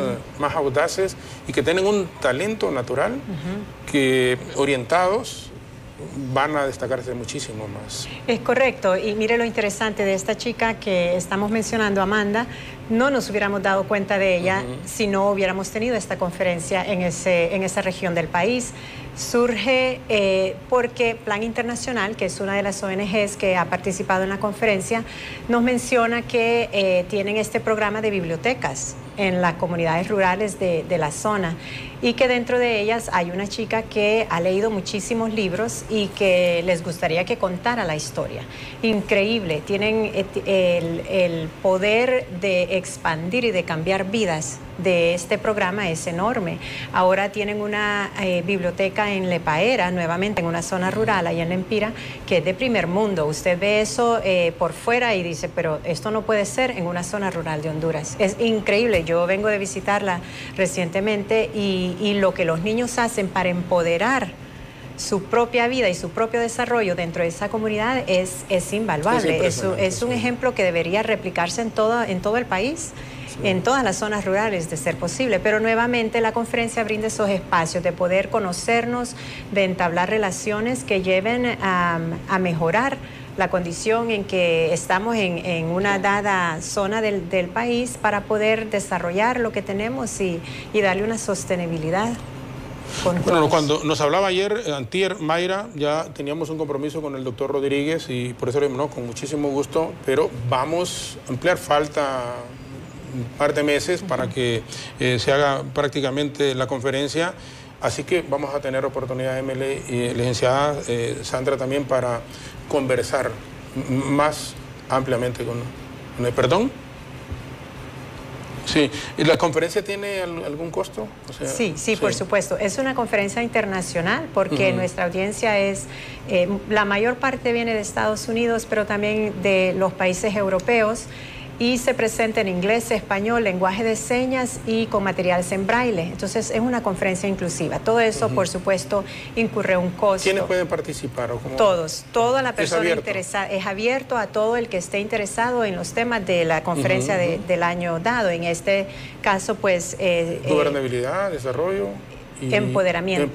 audaces y que tienen un talento natural que orientados van a destacarse muchísimo más.
Es correcto, y mire lo interesante de esta chica que estamos mencionando, Amanda, no nos hubiéramos dado cuenta de ella si no hubiéramos tenido esta conferencia en esa región del país. Surge porque Plan Internacional, que es una de las ONGs que ha participado en la conferencia, nos menciona que tienen este programa de bibliotecas en las comunidades rurales de la zona y que dentro de ellas hay una chica que ha leído muchísimos libros y que les gustaría que contara la historia. Increíble, tienen el poder de expandir y de cambiar vidas de este programa es enorme. Ahora tienen una biblioteca en Lepaera, nuevamente en una zona rural, allá en Lempira, que es de primer mundo. Usted ve eso por fuera y dice, pero esto no puede ser en una zona rural de Honduras. Es increíble, yo vengo de visitarla recientemente y lo que los niños hacen para empoderar su propia vida y su propio desarrollo dentro de esa comunidad es invaluable. Es un ejemplo que debería replicarse en todo el país, en todas las zonas rurales de ser posible, pero nuevamente la conferencia brinda esos espacios de poder conocernos, de entablar relaciones que lleven a mejorar la condición en que estamos en una dada zona del país para poder desarrollar lo que tenemos y darle una sostenibilidad.
Bueno, cuando nos hablaba antier, Mayra, ya teníamos un compromiso con el doctor Rodríguez y por eso le digo, con muchísimo gusto, pero vamos a ampliar, falta un par de meses para que se haga prácticamente la conferencia, así que vamos a tener oportunidad, Emily y licenciada Sandra, también para conversar más ampliamente con ¿Perdón? Sí, ¿y la conferencia tiene algún costo? O sea,
sí, por supuesto. Es una conferencia internacional porque nuestra audiencia es, la mayor parte viene de Estados Unidos, pero también de los países europeos, y se presenta en inglés, español, lenguaje de señas y con materiales en braille. Entonces es una conferencia inclusiva. Todo eso, por supuesto, incurre un costo.
¿Quiénes pueden participar? ¿O cómo?
Todos, toda la persona interesada. Es abierto a todo el que esté interesado en los temas de la conferencia del año dado. En este caso, pues...
gobernabilidad, desarrollo...
Empoderamiento,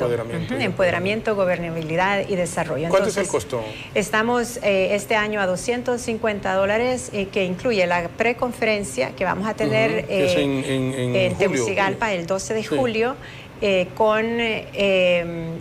gobernabilidad y desarrollo.
¿Cuánto es el costo?
Estamos este año a $250 que incluye la preconferencia que vamos a tener en Tegucigalpa el 12 de julio. Con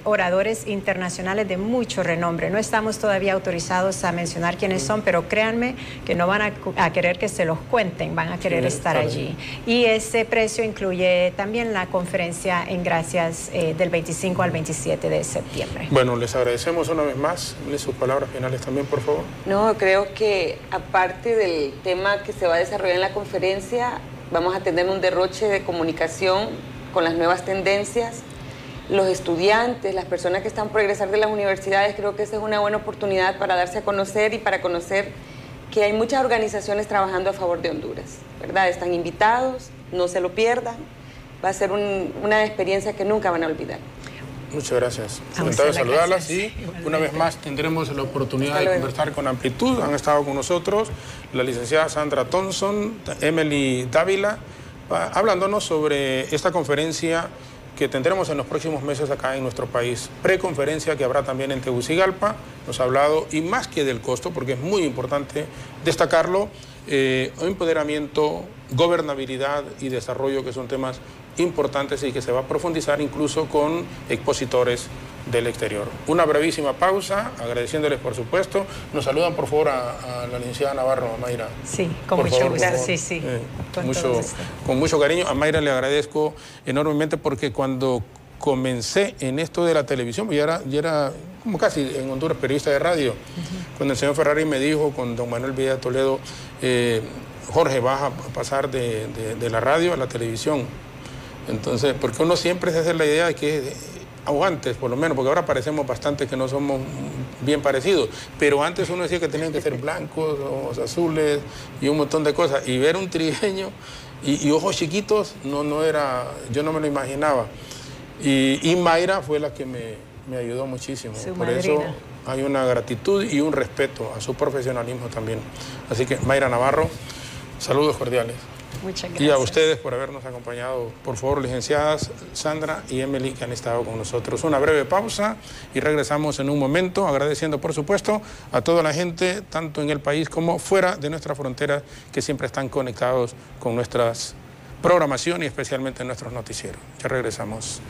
oradores internacionales de mucho renombre. No estamos todavía autorizados a mencionar quiénes son, pero créanme que no van a querer que se los cuenten, van a querer estar allí. Y ese precio incluye también la conferencia en Gracias del 25 al 27 de septiembre.
Bueno, les agradecemos una vez más. Sus palabras finales también, por favor.
No, creo que aparte del tema que se va a desarrollar en la conferencia, vamos a tener un derroche de comunicación con las nuevas tendencias. Los estudiantes, las personas que están por egresar de las universidades, creo que esa es una buena oportunidad para darse a conocer y para conocer que hay muchas organizaciones trabajando a favor de Honduras, ¿verdad? Están invitados, no se lo pierdan, va a ser una experiencia que nunca van a olvidar.
Muchas gracias. Encantado de saludarlas y una vez más tendremos la oportunidad de conversar con amplitud. Han estado con nosotros la licenciada Sandra Thompson, Emily Dávila, hablándonos sobre esta conferencia que tendremos en los próximos meses acá en nuestro país. Preconferencia que habrá también en Tegucigalpa. Nos ha hablado, y más que del costo, porque es muy importante destacarlo, empoderamiento, gobernabilidad y desarrollo, que son temas importantes y que se va a profundizar incluso con expositores del exterior. Una brevísima pausa, agradeciéndoles por supuesto. Nos saludan por favor a la licenciada Navarro, a Mayra.
Sí, con mucho gusto. Sí.
Con mucho cariño. A Mayra le agradezco enormemente porque cuando comencé en esto de la televisión, ya era como casi en Honduras periodista de radio, cuando el señor Ferrari me dijo con don Manuel Villa Toledo, Jorge, vas a pasar de la radio a la televisión. Entonces, porque uno siempre se hace la idea de que, o antes por lo menos, porque ahora parecemos bastante que no somos bien parecidos, pero antes uno decía que tenían que ser blancos, ojos azules y un montón de cosas, y ver un trigueño y ojos chiquitos, no era, yo no me lo imaginaba. Y Mayra fue la que me ayudó muchísimo. Por eso hay una gratitud y un respeto a su profesionalismo también. Así que Mayra Navarro, saludos cordiales.
Muchas gracias.
Y a ustedes por habernos acompañado. Por favor, licenciadas Sandra y Emily, que han estado con nosotros. Una breve pausa y regresamos en un momento, agradeciendo, por supuesto, a toda la gente, tanto en el país como fuera de nuestra frontera, que siempre están conectados con nuestras programación y especialmente en nuestros noticieros. Ya regresamos.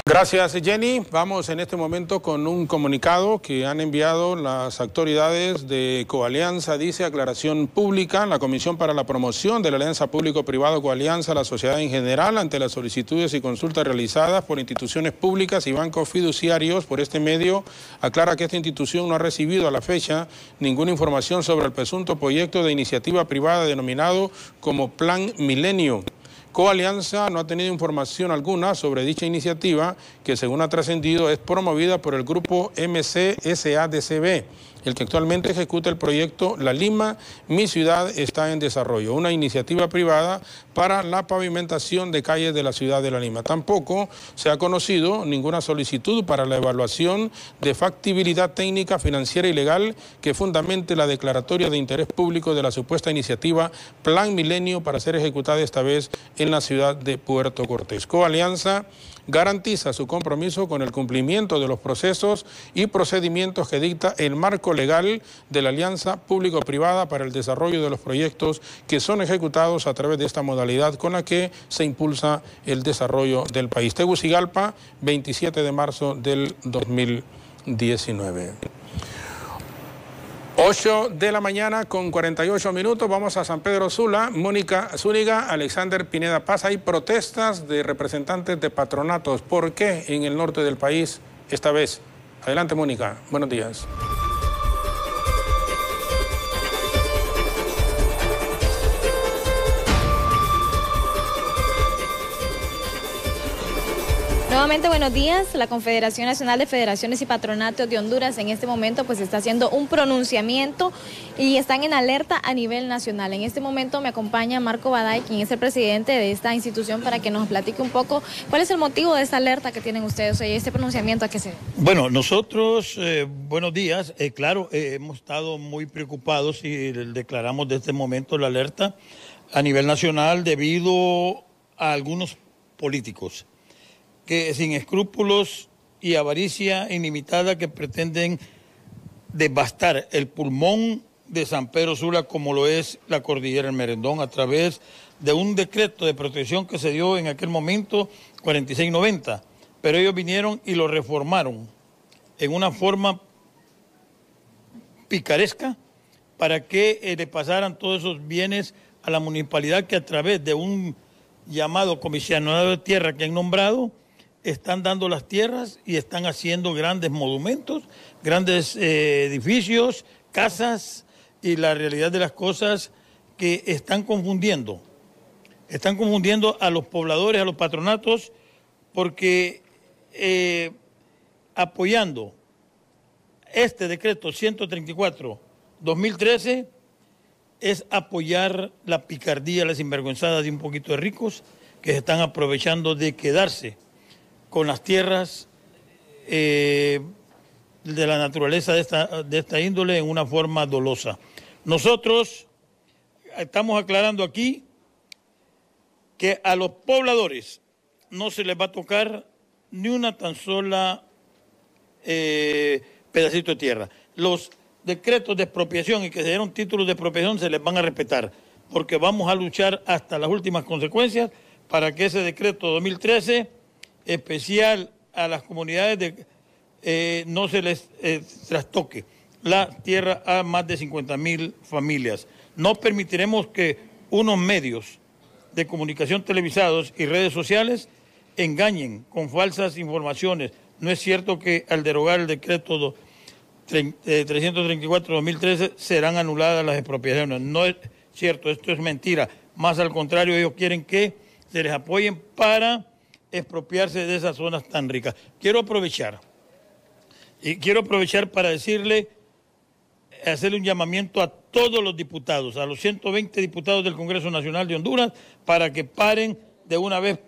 Gracias, Jenny. Vamos en este momento con un comunicado que han enviado las autoridades de Coalianza. Dice: aclaración pública. La Comisión para la Promoción de la Alianza Público-Privado Coalianza, la sociedad en general, ante las solicitudes y consultas realizadas por instituciones públicas y bancos fiduciarios por este medio, aclara que esta institución no ha recibido a la fecha ninguna información sobre el presunto proyecto de iniciativa privada denominado como Plan Milenio. Coalianza no ha tenido información alguna sobre dicha iniciativa, que según ha trascendido es promovida por el grupo MCSADCB, el que actualmente ejecuta el proyecto La Lima, Mi Ciudad está en desarrollo, una iniciativa privada para la pavimentación de calles de la ciudad de La Lima. Tampoco se ha conocido ninguna solicitud para la evaluación de factibilidad técnica, financiera y legal que fundamente la declaratoria de interés público de la supuesta iniciativa Plan Milenio para ser ejecutada esta vez en la ciudad de Puerto Cortés. Coalianza garantiza su compromiso con el cumplimiento de los procesos y procedimientos que dicta el marco legal de la Alianza Público-Privada para el desarrollo de los proyectos que son ejecutados a través de esta modalidad con la que se impulsa el desarrollo del país. Tegucigalpa, 27 de marzo del 2019. 8 de la mañana con 48 minutos, vamos a San Pedro Sula. Mónica Zúñiga, Alexander Pineda Paz. Hay protestas de representantes de patronatos. ¿Por qué en el norte del país esta vez? Adelante, Mónica. Buenos días.
Nuevamente buenos días. La Confederación Nacional de Federaciones y Patronatos de Honduras en este momento pues está haciendo un pronunciamiento y están en alerta a nivel nacional. En este momento me acompaña Marco Baday, quien es el presidente de esta institución, para que nos platique un poco cuál es el motivo de esta alerta que tienen ustedes y este pronunciamiento a qué se debe.
Bueno, nosotros, buenos días, claro, hemos estado muy preocupados y declaramos desde este momento la alerta a nivel nacional debido a algunos políticos que sin escrúpulos y avaricia ilimitada que pretenden devastar el pulmón de San Pedro Sula como lo es la Cordillera del Merendón a través de un decreto de protección que se dio en aquel momento 4690, pero ellos vinieron y lo reformaron en una forma picaresca para que le pasaran todos esos bienes a la municipalidad, que a través de un llamado comisionado de tierra que han nombrado, están dando las tierras y están haciendo grandes monumentos, grandes edificios, casas, y la realidad de las cosas que están confundiendo a los pobladores, a los patronatos, porque apoyando este decreto 134-2013 es apoyar la picardía, la sinvergüenzada de un poquito de ricos que se están aprovechando de quedarse con las tierras de la naturaleza de esta índole en una forma dolosa. Nosotros estamos aclarando aquí que a los pobladores no se les va a tocar ni una tan sola pedacito de tierra. Los decretos de expropiación y que se dieron títulos de expropiación se les van a respetar, porque vamos a luchar hasta las últimas consecuencias para que ese decreto 2013 especial a las comunidades no se les trastoque la tierra a más de 50,000 familias. No permitiremos que unos medios de comunicación televisados y redes sociales engañen con falsas informaciones. No es cierto que al derogar el decreto 334-2013 serán anuladas las expropiaciones. No es cierto, esto es mentira. más al contrario, ellos quieren que se les apoyen para expropiarse de esas zonas tan ricas. Quiero aprovechar para hacerle un llamamiento a todos los diputados, a los 120 diputados del Congreso Nacional de Honduras, para que paren de una vez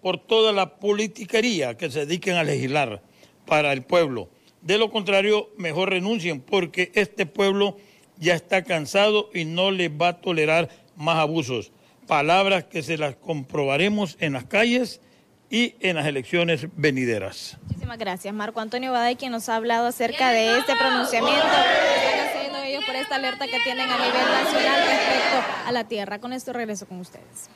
por toda la politiquería, que se dediquen a legislar para el pueblo. De lo contrario, mejor renuncien, porque este pueblo ya está cansado y no les va a tolerar más abusos. Palabras que se las comprobaremos en las calles y en las elecciones venideras.
Muchísimas gracias, Marco Antonio Baday, quien nos ha hablado acerca de este pronunciamiento que están haciendo ellos por esta alerta que tienen a nivel nacional respecto a la tierra. Con esto regreso con ustedes.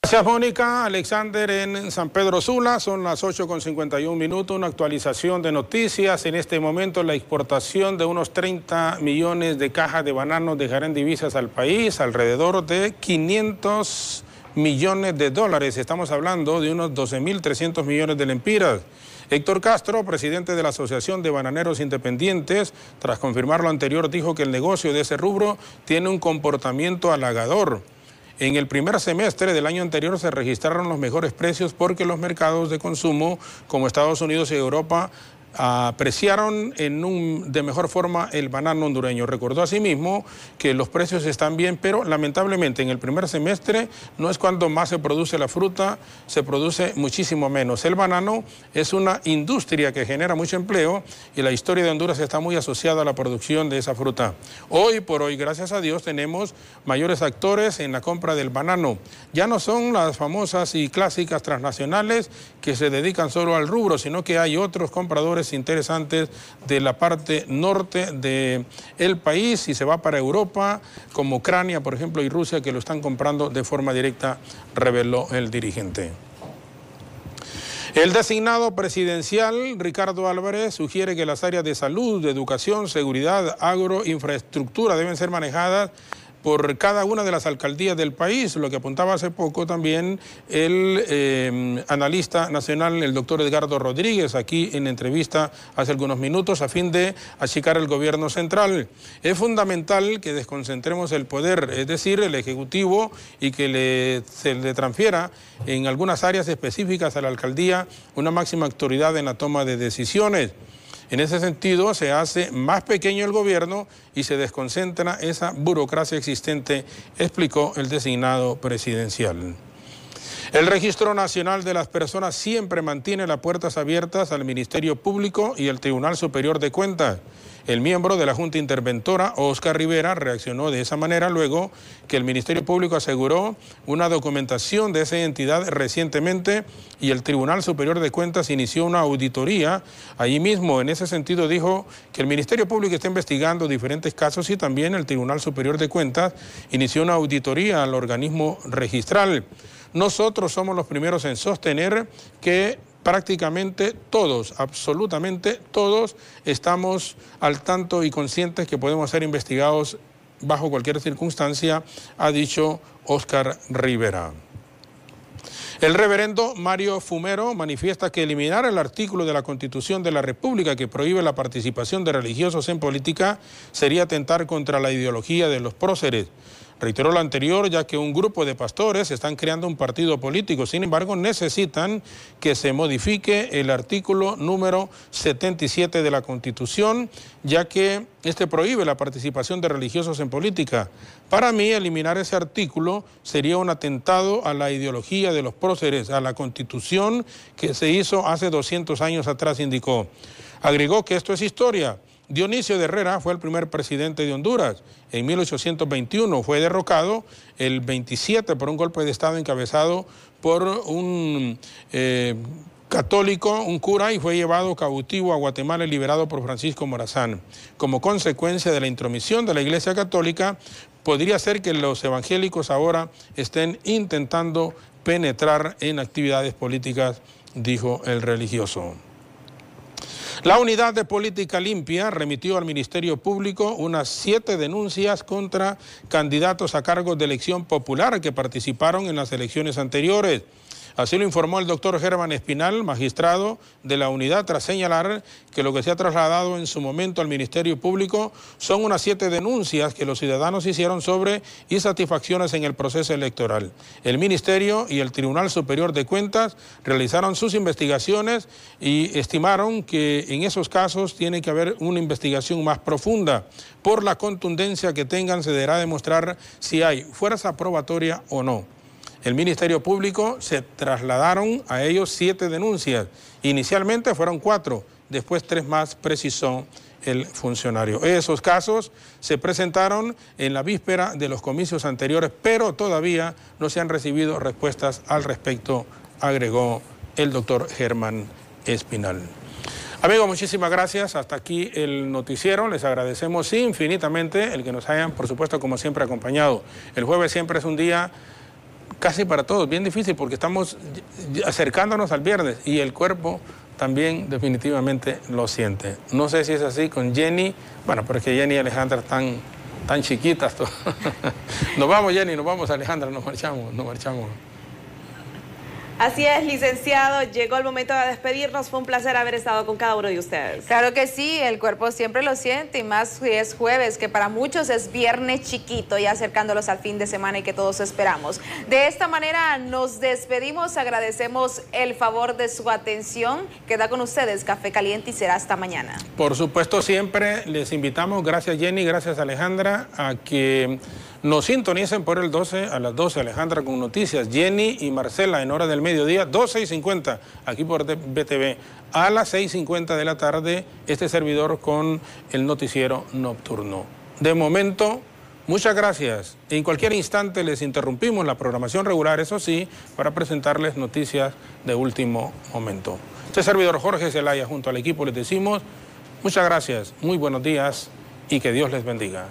Gracias, Mónica. Alexander en San Pedro Sula, son las 8:51, una actualización de noticias. En este momento la exportación de unos 30 millones de cajas de bananos dejará en divisas al país, alrededor de 500 millones de dólares. Estamos hablando de unos 12.300 millones de lempiras. Héctor Castro, presidente de la Asociación de Bananeros Independientes, tras confirmar lo anterior, dijo que el negocio de ese rubro tiene un comportamiento halagador. En el primer semestre del año anterior se registraron los mejores precios porque los mercados de consumo como Estados Unidos y Europa apreciaron de mejor forma el banano hondureño. Recordó asimismo que los precios están bien, pero lamentablemente en el primer semestre no es cuando más se produce la fruta, se produce muchísimo menos. El banano es una industria que genera mucho empleo y la historia de Honduras está muy asociada a la producción de esa fruta. Hoy por hoy, gracias a Dios, tenemos mayores actores en la compra del banano. Ya no son las famosas y clásicas transnacionales que se dedican solo al rubro, sino que hay otros compradores interesantes de la parte norte del país y se va para Europa, como Ucrania, por ejemplo, y Rusia, que lo están comprando de forma directa, reveló el dirigente. El designado presidencial, Ricardo Álvarez, sugiere que las áreas de salud, de educación, seguridad, agro, infraestructura deben ser manejadas por cada una de las alcaldías del país, lo que apuntaba hace poco también el analista nacional, el doctor Edgardo Rodríguez, aquí en entrevista hace algunos minutos, a fin de achicar el gobierno central. Es fundamental que desconcentremos el poder, es decir, el Ejecutivo, y que se le transfiera en algunas áreas específicas a la alcaldía una máxima autoridad en la toma de decisiones. En ese sentido, se hace más pequeño el gobierno y se desconcentra esa burocracia existente, explicó el designado presidencial. El Registro Nacional de las Personas siempre mantiene las puertas abiertas al Ministerio Público y al Tribunal Superior de Cuentas. El miembro de la Junta Interventora, Oscar Rivera, reaccionó de esa manera luego que el Ministerio Público aseguró una documentación de esa entidad recientemente y el Tribunal Superior de Cuentas inició una auditoría. Allí mismo, en ese sentido, dijo que el Ministerio Público está investigando diferentes casos y también el Tribunal Superior de Cuentas inició una auditoría al organismo registral. Nosotros somos los primeros en sostener que prácticamente todos, absolutamente todos, estamos al tanto y conscientes que podemos ser investigados bajo cualquier circunstancia, ha dicho Oscar Rivera. El reverendo Mario Fumero manifiesta que eliminar el artículo de la Constitución de la República que prohíbe la participación de religiosos en política sería atentar contra la ideología de los próceres. Reiteró lo anterior, ya que un grupo de pastores están creando un partido político. Sin embargo, necesitan que se modifique el artículo número 77 de la Constitución, ya que este prohíbe la participación de religiosos en política. Para mí, eliminar ese artículo sería un atentado a la ideología de los próceres, a la Constitución que se hizo hace 200 años atrás, indicó. Agregó que esto es historia. Dionisio de Herrera fue el primer presidente de Honduras. En 1821 fue derrocado el 27 por un golpe de Estado encabezado por un católico, un cura, y fue llevado cautivo a Guatemala y liberado por Francisco Morazán. Como consecuencia de la intromisión de la Iglesia Católica, podría ser que los evangélicos ahora estén intentando penetrar en actividades políticas, dijo el religioso. La Unidad de Política Limpia remitió al Ministerio Público unas 7 denuncias contra candidatos a cargos de elección popular que participaron en las elecciones anteriores. Así lo informó el doctor Germán Espinal, magistrado de la unidad, tras señalar que lo que se ha trasladado en su momento al Ministerio Público son unas 7 denuncias que los ciudadanos hicieron sobre insatisfacciones en el proceso electoral. El Ministerio y el Tribunal Superior de Cuentas realizaron sus investigaciones y estimaron que en esos casos tiene que haber una investigación más profunda. Por la contundencia que tengan, se deberá demostrar si hay fuerza probatoria o no. El Ministerio Público se trasladaron a ellos 7 denuncias. Inicialmente fueron 4, después 3 más, precisó el funcionario. Esos casos se presentaron en la víspera de los comicios anteriores, pero todavía no se han recibido respuestas al respecto, agregó el doctor Germán Espinal. Amigos, muchísimas gracias. Hasta aquí el noticiero. Les agradecemos infinitamente el que nos hayan, por supuesto, como siempre, acompañado. El jueves siempre es un día casi para todos bien difícil porque estamos acercándonos al viernes y el cuerpo también definitivamente lo siente. No sé si es así con Jenny. Bueno, pero es que Jenny y Alejandra están tan chiquitas. Nos vamos, Jenny, nos vamos, Alejandra, nos marchamos.
Así es, licenciado, llegó el momento de despedirnos. Fue un placer haber estado con cada uno de ustedes.
Claro que sí, el cuerpo siempre lo siente, y más si es jueves, que para muchos es viernes chiquito, ya acercándolos al fin de semana y que todos esperamos. De esta manera nos despedimos, agradecemos el favor de su atención. Queda con ustedes Café Caliente y será hasta mañana.
Por supuesto, siempre les invitamos, gracias Jenny, gracias Alejandra, a que nos sintonicen por el 12 a las 12, Alejandra con noticias, Jenny y Marcela en hora del mediodía, 12:50, aquí por BTV, a las 6:50 de la tarde, este servidor con el noticiero nocturno. De momento, muchas gracias. En cualquier instante les interrumpimos la programación regular, eso sí, para presentarles noticias de último momento. Este servidor Jorge Zelaya junto al equipo les decimos muchas gracias, muy buenos días y que Dios les bendiga.